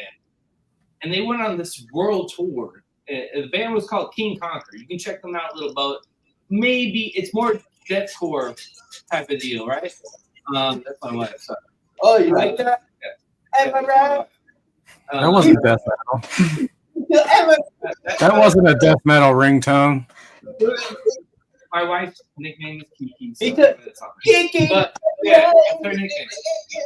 And they went on this world tour. The band was called King Conquer. You can check them out, Little Boat. Maybe it's more jet tour type of deal, right? That's my wife. Sorry.
Oh, you like that? Am I right?
That wasn't death metal.
Am I-
That wasn't a death metal ringtone.
My wife's nickname is Kiki. So
He said-
that's all.
Kiki.
But yeah, that's her nickname.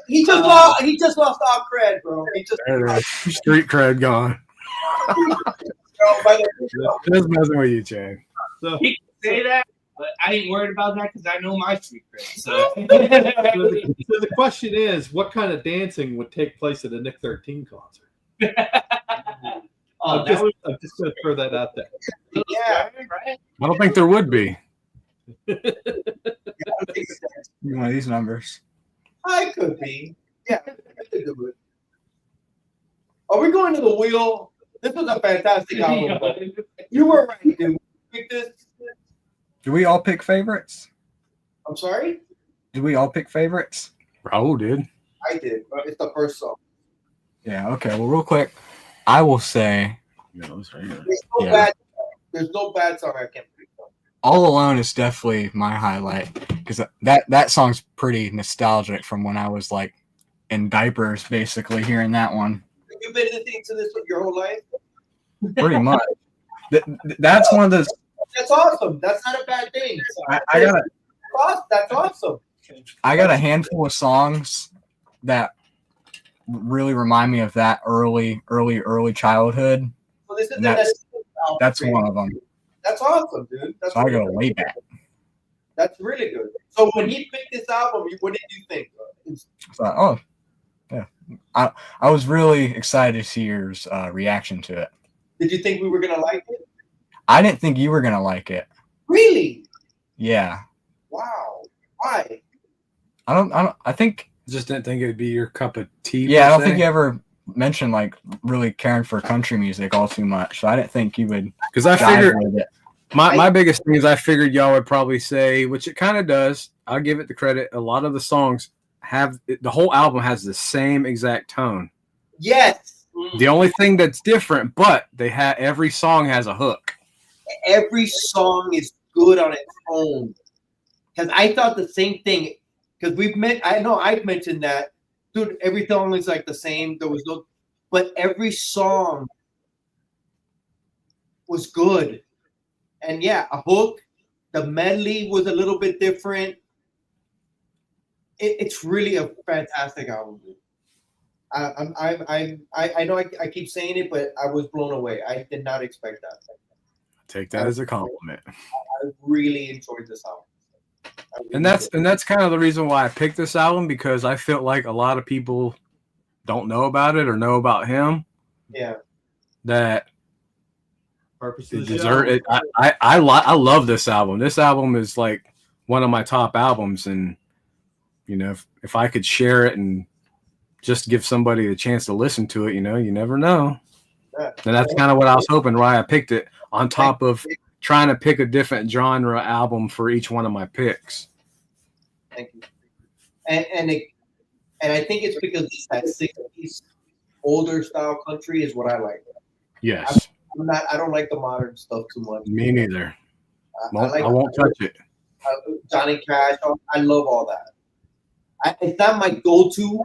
He just lost all cred, bro. He just
There it is. Street cred gone. Just messing with you, Chad.
So,
He can say that, but I ain't worried about that because I know my street cred. So
so the question is, what kind of dancing would take place at a Nick 13 concert?
oh, that was
I'm just going to throw that out there.
Yeah.
right.
I don't think there would be.
One of these numbers.
I could be. Yeah, I could do it. Are we going to the wheel? This was a fantastic album. bro. You were right, dude. Pick this.
Do we all pick favorites?
I'm sorry?
Do we all pick favorites?
Raul did.
I did. It's the first song.
Yeah, okay. Well, real quick, I will say
There's no
Yeah.
bad. There's no bad song I can pick.
All Alone is definitely my highlight because that song's pretty nostalgic from when I was like in diapers, basically hearing that one.
Have you been listening to this your whole life?
Pretty much. That's one of those.
That's awesome. That's not a bad thing. That's awesome.
I got a handful of songs that really remind me of that early childhood.
So this is
And
the
that's-
album.
That's one of them.
That's awesome, dude. That's
So I
really
go way back.
That's really good. So when he picked this album, what did you think?
So, oh, yeah. I was really excited to see your reaction to it.
Did you think we were gonna like it?
I didn't think you were gonna like it.
Really?
Yeah.
Wow. Why?
I think.
Just didn't think it would be your cup of tea.
Yeah, I
per
don't
se.
think you ever mentioned like really caring for country music all too much. So I didn't think you would
Because I
dive
figured
with it.
my biggest thing is I figured y'all would probably say, which it kind of does. I'll give it the credit. A lot of the songs have the whole album has the same exact tone.
Yes.
The only thing that's different, but they have every song has a hook.
Every song is good on its own. Because I thought the same thing. Because I've mentioned that, dude. Every song is like the same. There was no, but every song was good. And yeah, a hook. The medley was a little bit different. It's really a fantastic album. Dude. I know I keep saying it, but I was blown away. I did not expect that.
Take that as a compliment.
I really enjoyed this album.
And that's kind of the reason why I picked this album, because I felt like a lot of people don't know about it or know about him.
Yeah.
that
Purpose
it
of the
deserve
show.
it. I love this album. This album is like one of my top albums, and you know, if I could share it and just give somebody a chance to listen to it, you know, you never know.
Yeah.
And that's kind of what I was hoping. Why I picked it on top of trying to pick a different genre album for each one of my picks.
Thank you. And I think it's because it's that 60s older style country is what I like.
Yes,
I don't like the modern stuff too much.
me neither.
I
I won't touch it.
Johnny Cash. I love all that. It's not my go-to,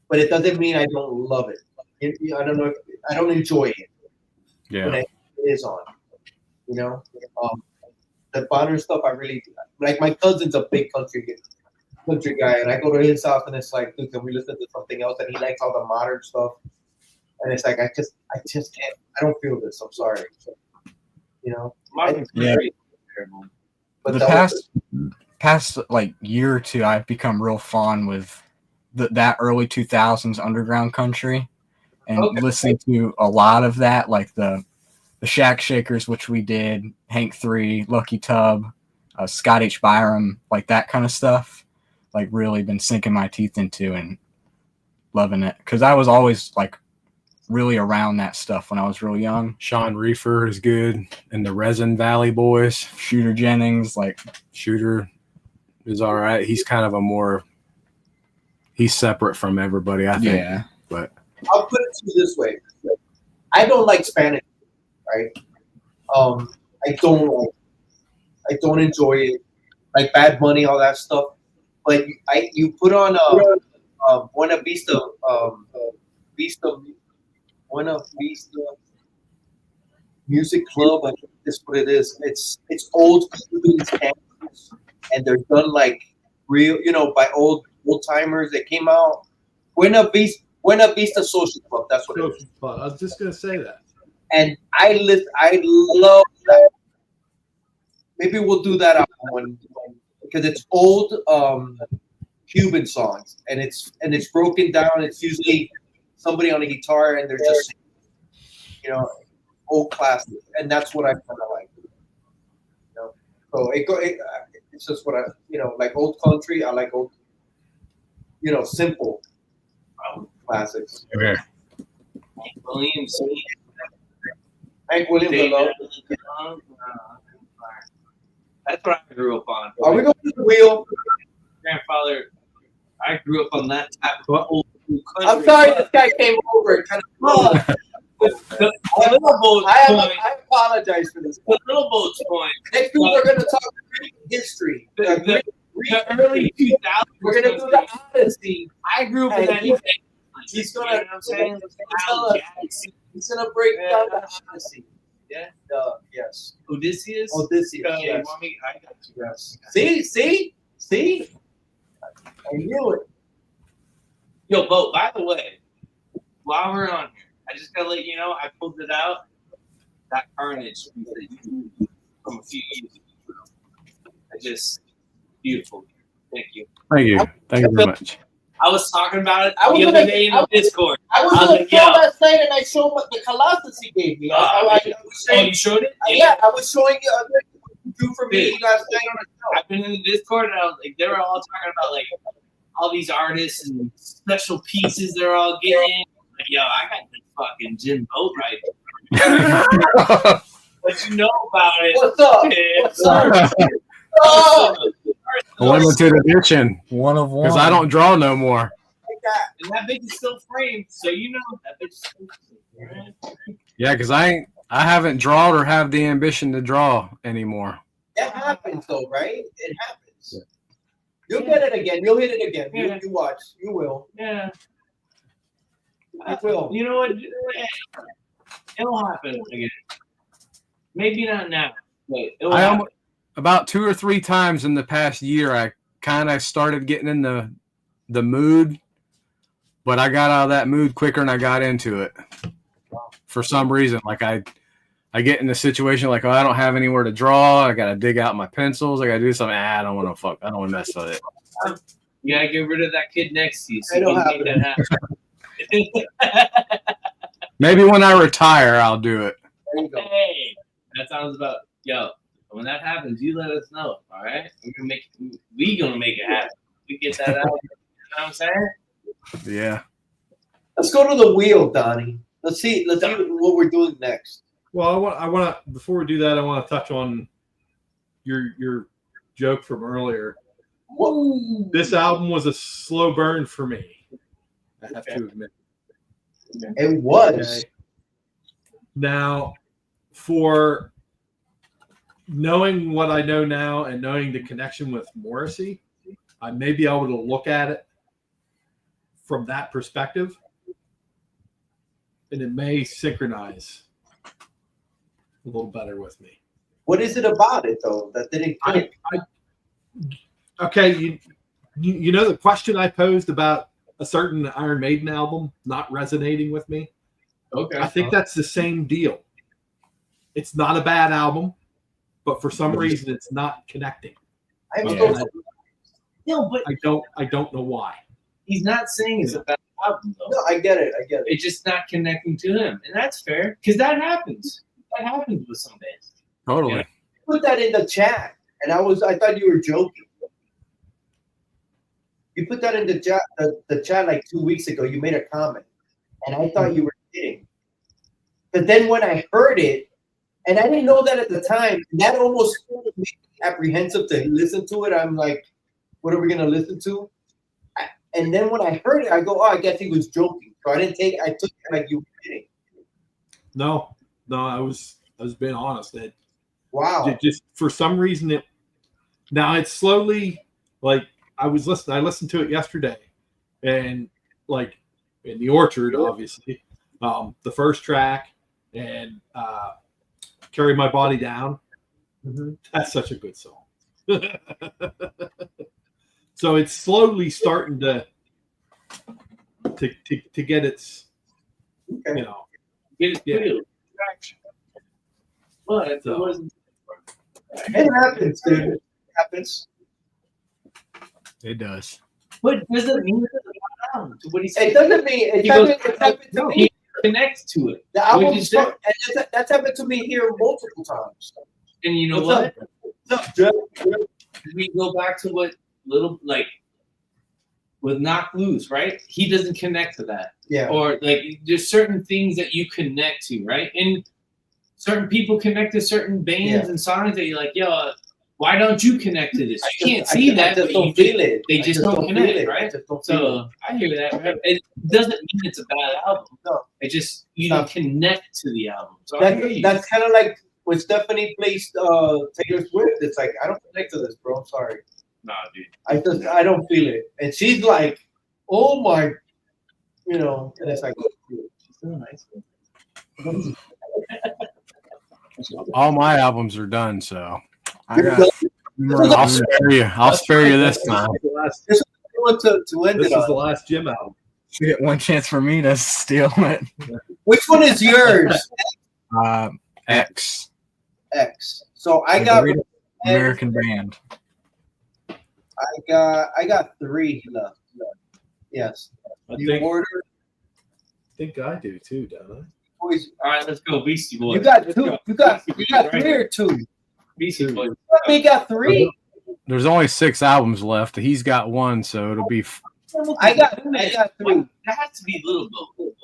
but it doesn't mean I don't love it. I don't know. I don't enjoy it
Yeah.
when it is on. You know, the modern stuff I really like. My cousin's a big country guy, and I go to his house, and it's like, dude, can we listen to something else? And he likes all the modern stuff, and it's like I just can't. I don't feel this. I'm sorry. You know.
Yeah.
But
The past like year or two, I've become real fond with that early 2000s underground country, and listening to a lot of that, like the Shack Shakers, which we did, Hank 3, Lucky Tub, Scott H. Byram, like that kind of stuff. Like really been sinking my teeth into and loving it, because I was always like really around that stuff when I was real young.
Sean Reefer is good, and the Resin Valley Boys.
Shooter Jennings, like
Shooter is all right. He's kind of he's separate from everybody, I think.
yeah,
I'll put it to you this way: I don't like Spanish, right? I don't enjoy it, like Bad Bunny, all that stuff. But you put on Buena Vista, Buena Vista Music Club. I think that's what it is. It's old Cuban standards, and they're done like real, by old timers that came out. Buena Vista Social Club. That's what it is.
I was just gonna say that.
And I love that. Maybe we'll do that one because it's old Cuban songs, and it's broken down. It's usually somebody on a guitar, and they're just old classics, and that's what I kind of like. So it's just what I like old country. I like old, simple classics.
Okay.
Williams.
Hank Williams, I love.
That's what I grew up on.
Are we going to the wheel?
Grandfather, I grew up on that type of old country.
I'm sorry, this guy came over and kind of.
The little boat's point.
I apologize for this.
The little boat's point.
Next week we're going to talk Greek history.
The early 2000s.
We're going to do the Odyssey.
I grew up in that.
He's going
You know what I'm saying?
He's going to break down the Odyssey.
Yeah.
Yes.
Odysseus.
Yes.
Yes. Mommy, I got you.
Yes. See? I knew it.
Yo, Bo, by the way, while we're on here, I just gotta let you know I pulled it out. That Carnage from a few years ago. Beautiful. Thank you.
Thank you. Thank you very much.
I was talking about it
I was
the
gonna-
other day in the Discord.
I was
I was
going to
like,
show
yo.
that site, and I showed what the Colossus he gave me. I was
Oh,
saying,
you showed it?
yeah, I was showing you what you do for me last night on the show.
I've been in the Discord and I was like, they were all talking about like all these artists and special pieces they're all getting. Like, yo, I got the fucking Jim Boat right. What you know about it?
What's up?
It's-
What's up? Oh,
Limited edition,
one of one.
because I don't draw no more.
And that bitch is still framed, so you know that bitch is still framed.
Yeah, because I haven't drawn or have the ambition to draw anymore.
It happens, though, right? It happens. You'll get it again. You'll hit it again.
Yeah.
You watch. You will.
Yeah.
You will.
You know what? It'll happen again. Maybe not now, but it'll happen.
About 2 or 3 times in the past year, I kind of started getting in the mood, but I got out of that mood quicker and I got into it. For some reason, like I get in the situation like, oh, I don't have anywhere to draw. I got to dig out my pencils. I got to do something. I don't want to I don't want to mess with it.
You gotta get rid of that kid next to you. So
It'll
you can make that happen.
Maybe when I retire, I'll do it.
There you go.
Hey, that sounds about yo. When that happens, you let us know. All right, we gonna make it happen. We get that out. You know what I'm saying?
Yeah.
Let's go to the wheel, Donnie. Let's see what we're doing next.
Well, I want to before we do that, I want to touch on your joke from earlier. This album was a slow burn for me. I have to admit.
It was.
Okay. Now, for knowing what I know now and knowing the connection with Morrissey, I may be able to look at it from that perspective, and it may synchronize a little better with me.
What is it about it though that didn't click?
Okay, you know the question I posed about a certain Iron Maiden album not resonating with me?
Okay.
I think that's the same deal. It's not a bad album, but for some reason it's not connecting.
No, but
I don't know why.
he's not saying it's a bad album though.
No, I get it.
It's just not connecting to him, and that's fair because that happens. That happens with some bands.
Totally.
Yeah.
Put that in the chat, and I thought you were joking. You put that in the chat like 2 weeks ago. You made a comment, and I thought you were kidding. But then when I heard it, and I didn't know that at the time, that almost made me apprehensive to listen to it. I'm like, what are we gonna listen to? And then when I heard it, I go, oh, I guess he was joking. So I took it like you were kidding.
No, I was being honest.
Wow.
It just for some reason now it's slowly like I listened to it yesterday, and like in the Orchard, obviously, the first track and Carry My Body Down.
Mm-hmm.
That's such a good song. So it's slowly starting to get its,
Okay.
you know,
Get
Yeah.
it traction. But it
So-
wasn't.
It happens, dude. It happens.
It does.
But doesn't mean it's a bad album. To what he said.
It doesn't mean it
He goes,
happened to
no,
me.
he connects to it.
The album,
Which is different.
and that's happened to me here multiple times.
And you know
What's
what?
What's up, Jeff?
We go back to what little like with Knock Loose, right? He doesn't connect to that.
Yeah.
Or like there's certain things that you connect to, right? And certain people connect to certain bands and songs that you're like, yo, why don't you connect to this? You can't see that,
I just
but
don't
you
feel it.
they
I
just don't
feel
connect,
it.
right?
I just don't feel it.
So I hear that. Right? It doesn't mean it's a bad album.
No.
It just you
No.
don't connect to the album. So I hear you.
That's kind of like when Stephanie plays Taylor Swift. It's like I don't connect to this, bro. I'm sorry.
Nah, dude.
I don't feel it. And she's like, oh my, and it's like,
She's so nice.
All my albums are done, so
You're
I'll spare you. I'll spare you this time.
This
to end
is
it
the
on.
last Jim album.
You get one chance for me to steal it.
Which one is yours?
X.
X. So I got
American band.
I got 3 left. Yes.
I
You
think,
order.
think I do too, don't I?
Boys,
All right, let's go, Beastie Boys.
you got
Let's
2.
go.
You got
Right
3
here.
or 2.
Beastie Boys.
We got 3.
There's only 6 albums left. He's got 1, so it'll be.
I got 3.
What? That has to be Little Boat.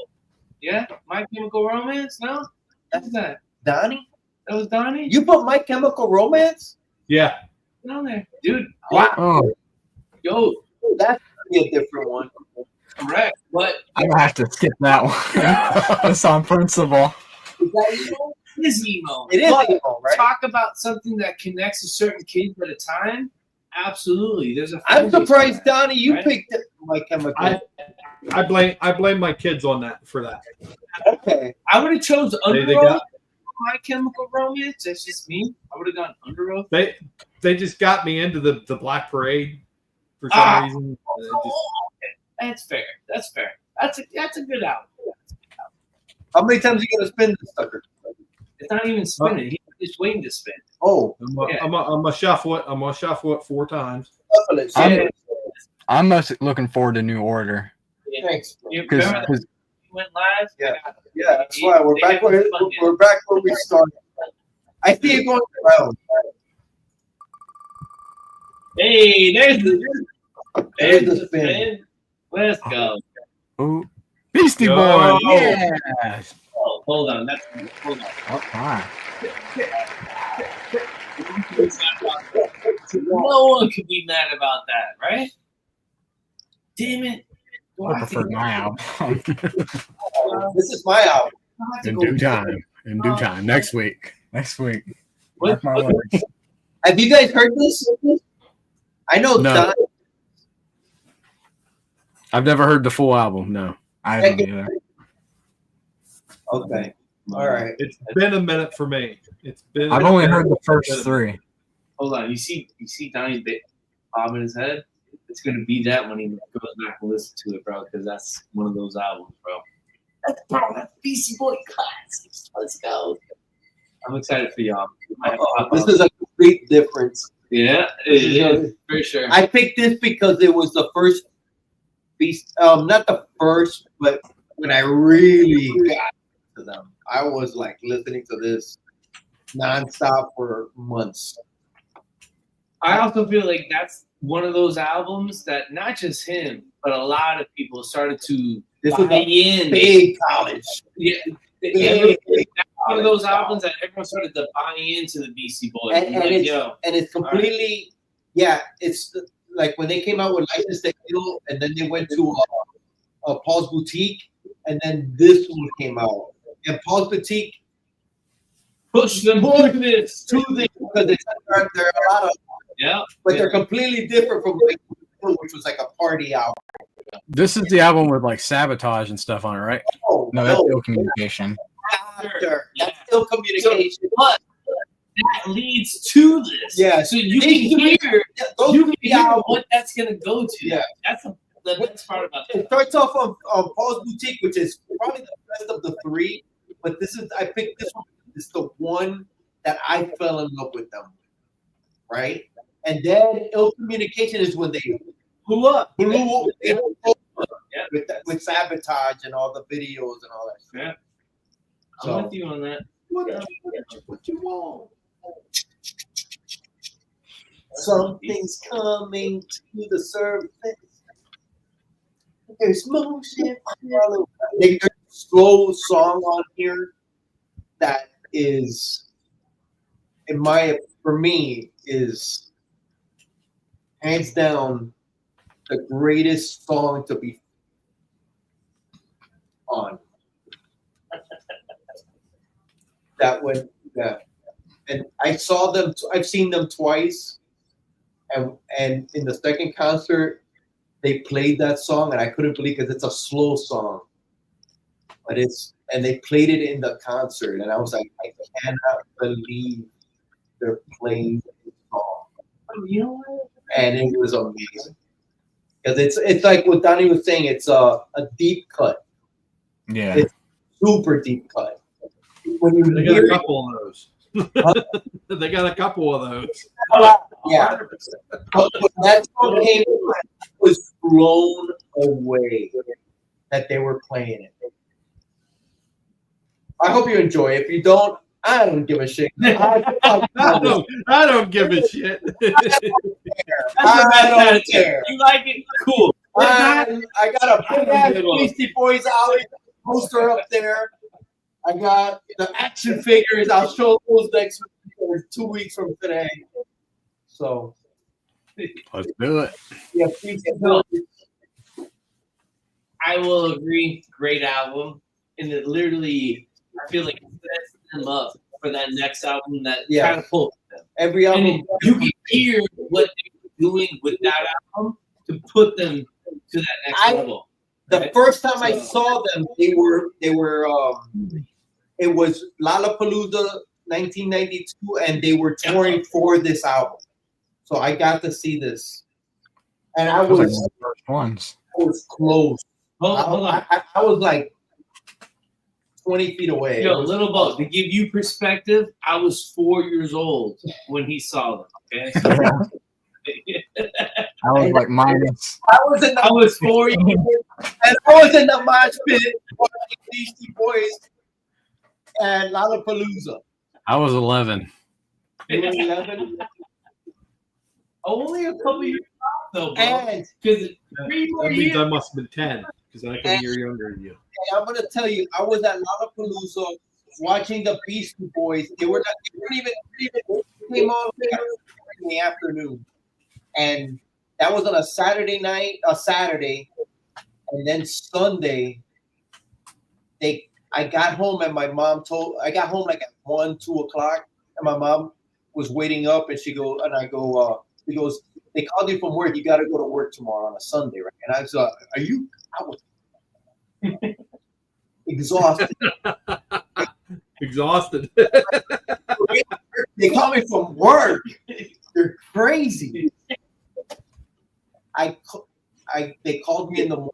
Yeah? My Chemical Romance? No? What's that?
Donnie,
That was Donnie?
you put My Chemical Romance?
Yeah.
Get on there. Dude,
Wow.
Oh,
yo,
That's be a different one.
correct. But
I'm gonna have to skip that one. That's on principle.
Is that emo?
it is emo.
It is
But
emo, right?
talk about something that connects to certain kids at a time. Absolutely. There's a
I'm
fan base
surprised,
for that,
Donnie, you
right?
picked My Chemical.
I blame my kids on that for that.
Okay.
I would have chose Under
They
Oath.
got-
My Chemical Romance. That's just me. I would have gone Under Oath.
They just got me into the Black Parade for some reason. And it just-
That's fair. That's fair. That's a good album.
How many times you gonna spin this sucker?
It's not even spinning. He's just waiting to spin.
Oh,
I'm gonna shuffle it. I'm gonna shuffle it 4 times.
shuffle it.
I'm-
shuffle it.
I'm most looking forward to New Order
Yeah.
Thanks.
You
because
remember that we went live?
Yeah. Yeah, that's why we're back where we started. I see it going around.
Hey, there's
There's the
the
spin.
spin. Let's go.
Ooh,
Beastie
Yo.
Boy. Yeah.
Oh, hold on. Hold on.
oh my.
No one could be mad about that, right? Damn it.
I prefer my album.
This is my album.
In due time. In due time. Next week.
Next week.
What-
Mark my words.
Have you guys heard this? I know
No.
Don.
I've never heard the full album. No.
I haven't either.
Okay. All right.
It's been a minute for me. It's been.
I've only heard the first three.
Hold on. You see Donnie's bobbing his head? It's gonna be that when he goes back and listens to it, bro, because that's one of those albums, bro. That's Beastie Boy classics. Let's go. I'm excited for y'all.
This is a complete difference.
Yeah, it is for sure.
I picked this because it was the first Beast. Not the first, but when I really got to them, I was like listening to this nonstop for months.
I also feel like that's one of those albums that not just him, but a lot of people started to
This was
buy
a
in.
big college.
Yeah,
Big
that's one of those albums that everyone started to buy into the Beastie Boys.
And
Like,
it's-
yo,
and it's completely, yeah, it's like when they came out with License to Kill, and then they went to Paul's Boutique, and then this one came out. And Paul's Boutique,
push them to this.
two things, because there are a lot of,
Yeah,
but they're completely different from like, which was like a party album.
This is the album with like Sabotage and stuff on it, right?
Oh,
No, that's ill communication.
after. That's still communication.
but that leads to this.
Yeah.
So you can hear,
Yeah, those
you can
three
hear
albums,
what that's gonna go to.
Yeah.
That's the best part about
it
it.
starts off on Paul's Boutique, which is probably the best of the three. But I picked this one. It's the one that I fell in love with them, right? And then ill communication is when they blew up,
Yeah.
with Sabotage and all the videos and all that.
Yeah.
So-
I'm with you on that.
What you want?
Something's coming to the surface. There's motion. There's a slow song on here that is, for me, is hands down the greatest song to be on. And I've seen them twice, and in the second concert, they played that song, and I couldn't believe because it's a slow song, and they played it in the concert, and I was like, I cannot believe they're playing this song,
You know what?
and it was amazing because it's like what Donnie was saying, it's a deep cut,
Yeah.
It's super deep cut. When you
They got
hear
a
it,
couple of those. They got a couple of those.
yeah. But when that song came, I was blown away that they were playing it. I hope you enjoy it. If you don't, I don't give a shit. I
I don't give a shit.
That's the best
don't
attitude.
care.
You like it? Cool.
I got a big ass Beastie Boys alley poster up there. I got the action figures. I'll show those next week or 2 weeks from today. So
Let's do it.
yeah, please help.
I will agree. Great album. And it literally, I feel like it sets them up for that next album that
Yeah.
catapults them.
Every
And
album.
you can hear what they're doing with that album to put them to that next level.
The first time I saw them, they were it was Lollapalooza 1992, and they were touring for this album. So I got to see this, and I
That was like
was
one of the first ones.
close.
Hold on.
I was like 20 feet away.
Yo, Little Bo, to give you perspective, I was 4 years old when he saw them. Okay,
I was like minus.
I was in
I
the
was 4 years.
and I was in the mosh pit watching Beastie Boys and Lollapalooza.
I was 11.
You were 11?
Only a couple years off, though, bro.
And
Because 3 more
That means
years.
I must have been 10 because I think a year younger than you.
I'm gonna tell you, I was at Lollapalooza watching the Beastie Boys. They weren't even they came on in the afternoon, and that was on a Saturday, and then Sunday. I got home and my mom I got home like at 1, 2 o'clock, and my mom was waiting up, and she goes, they called you from work. You got to go to work tomorrow on a Sunday, right? And I was, I was exhausted.
Exhausted.
They called me from work. You're crazy. They called me in the morning,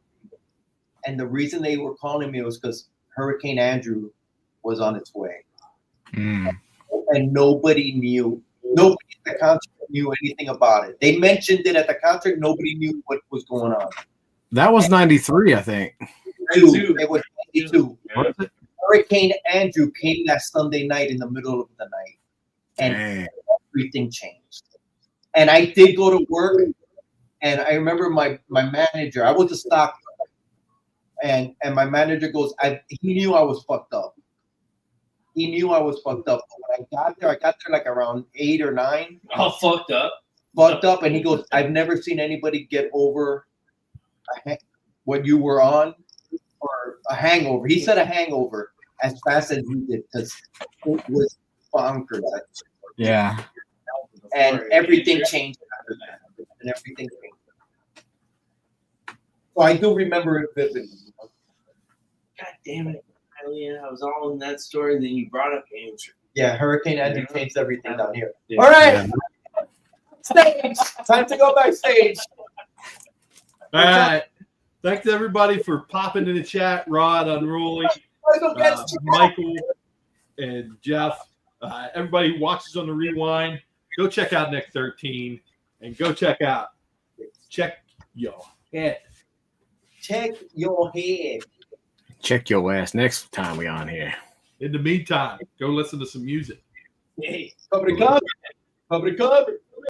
and the reason they were calling me was because Hurricane Andrew was on its way, and nobody knew. Nobody at the concert knew anything about it. They mentioned it at the concert. Nobody knew what was going on.
That was 93, I think.
It was 92.
Was it?
Hurricane Andrew came that Sunday night in the middle of the night, and
Dang.
everything changed. And I did go to work, and I remember my manager. I was a stock, and my manager goes, he knew I was fucked up. He knew I was fucked up. When I got there like around 8 or 9.
All fucked up.
Fucked up, and he goes, I've never seen anybody get over what you were on, or a hangover. He said a hangover as fast as you did, because it was bonkers.
Yeah.
And everything changed after that. And everything changed. So I do remember it vividly.
God damn it. Hell yeah, I was all in that story, and then you brought up Andrew.
Yeah, Hurricane Andrew changed everything down here.
Yeah.
All right. Stage. Time to go backstage.
All right. Thanks everybody for popping in the chat. Rod, Unruly, Michael, and Jeff. Everybody who watches on the rewind, go check out Nick 13 and go check your head.
Check your head.
Check your ass next time we on here.
In the meantime, go listen to some music.
Hey.
Cover the cover. Cover the cover.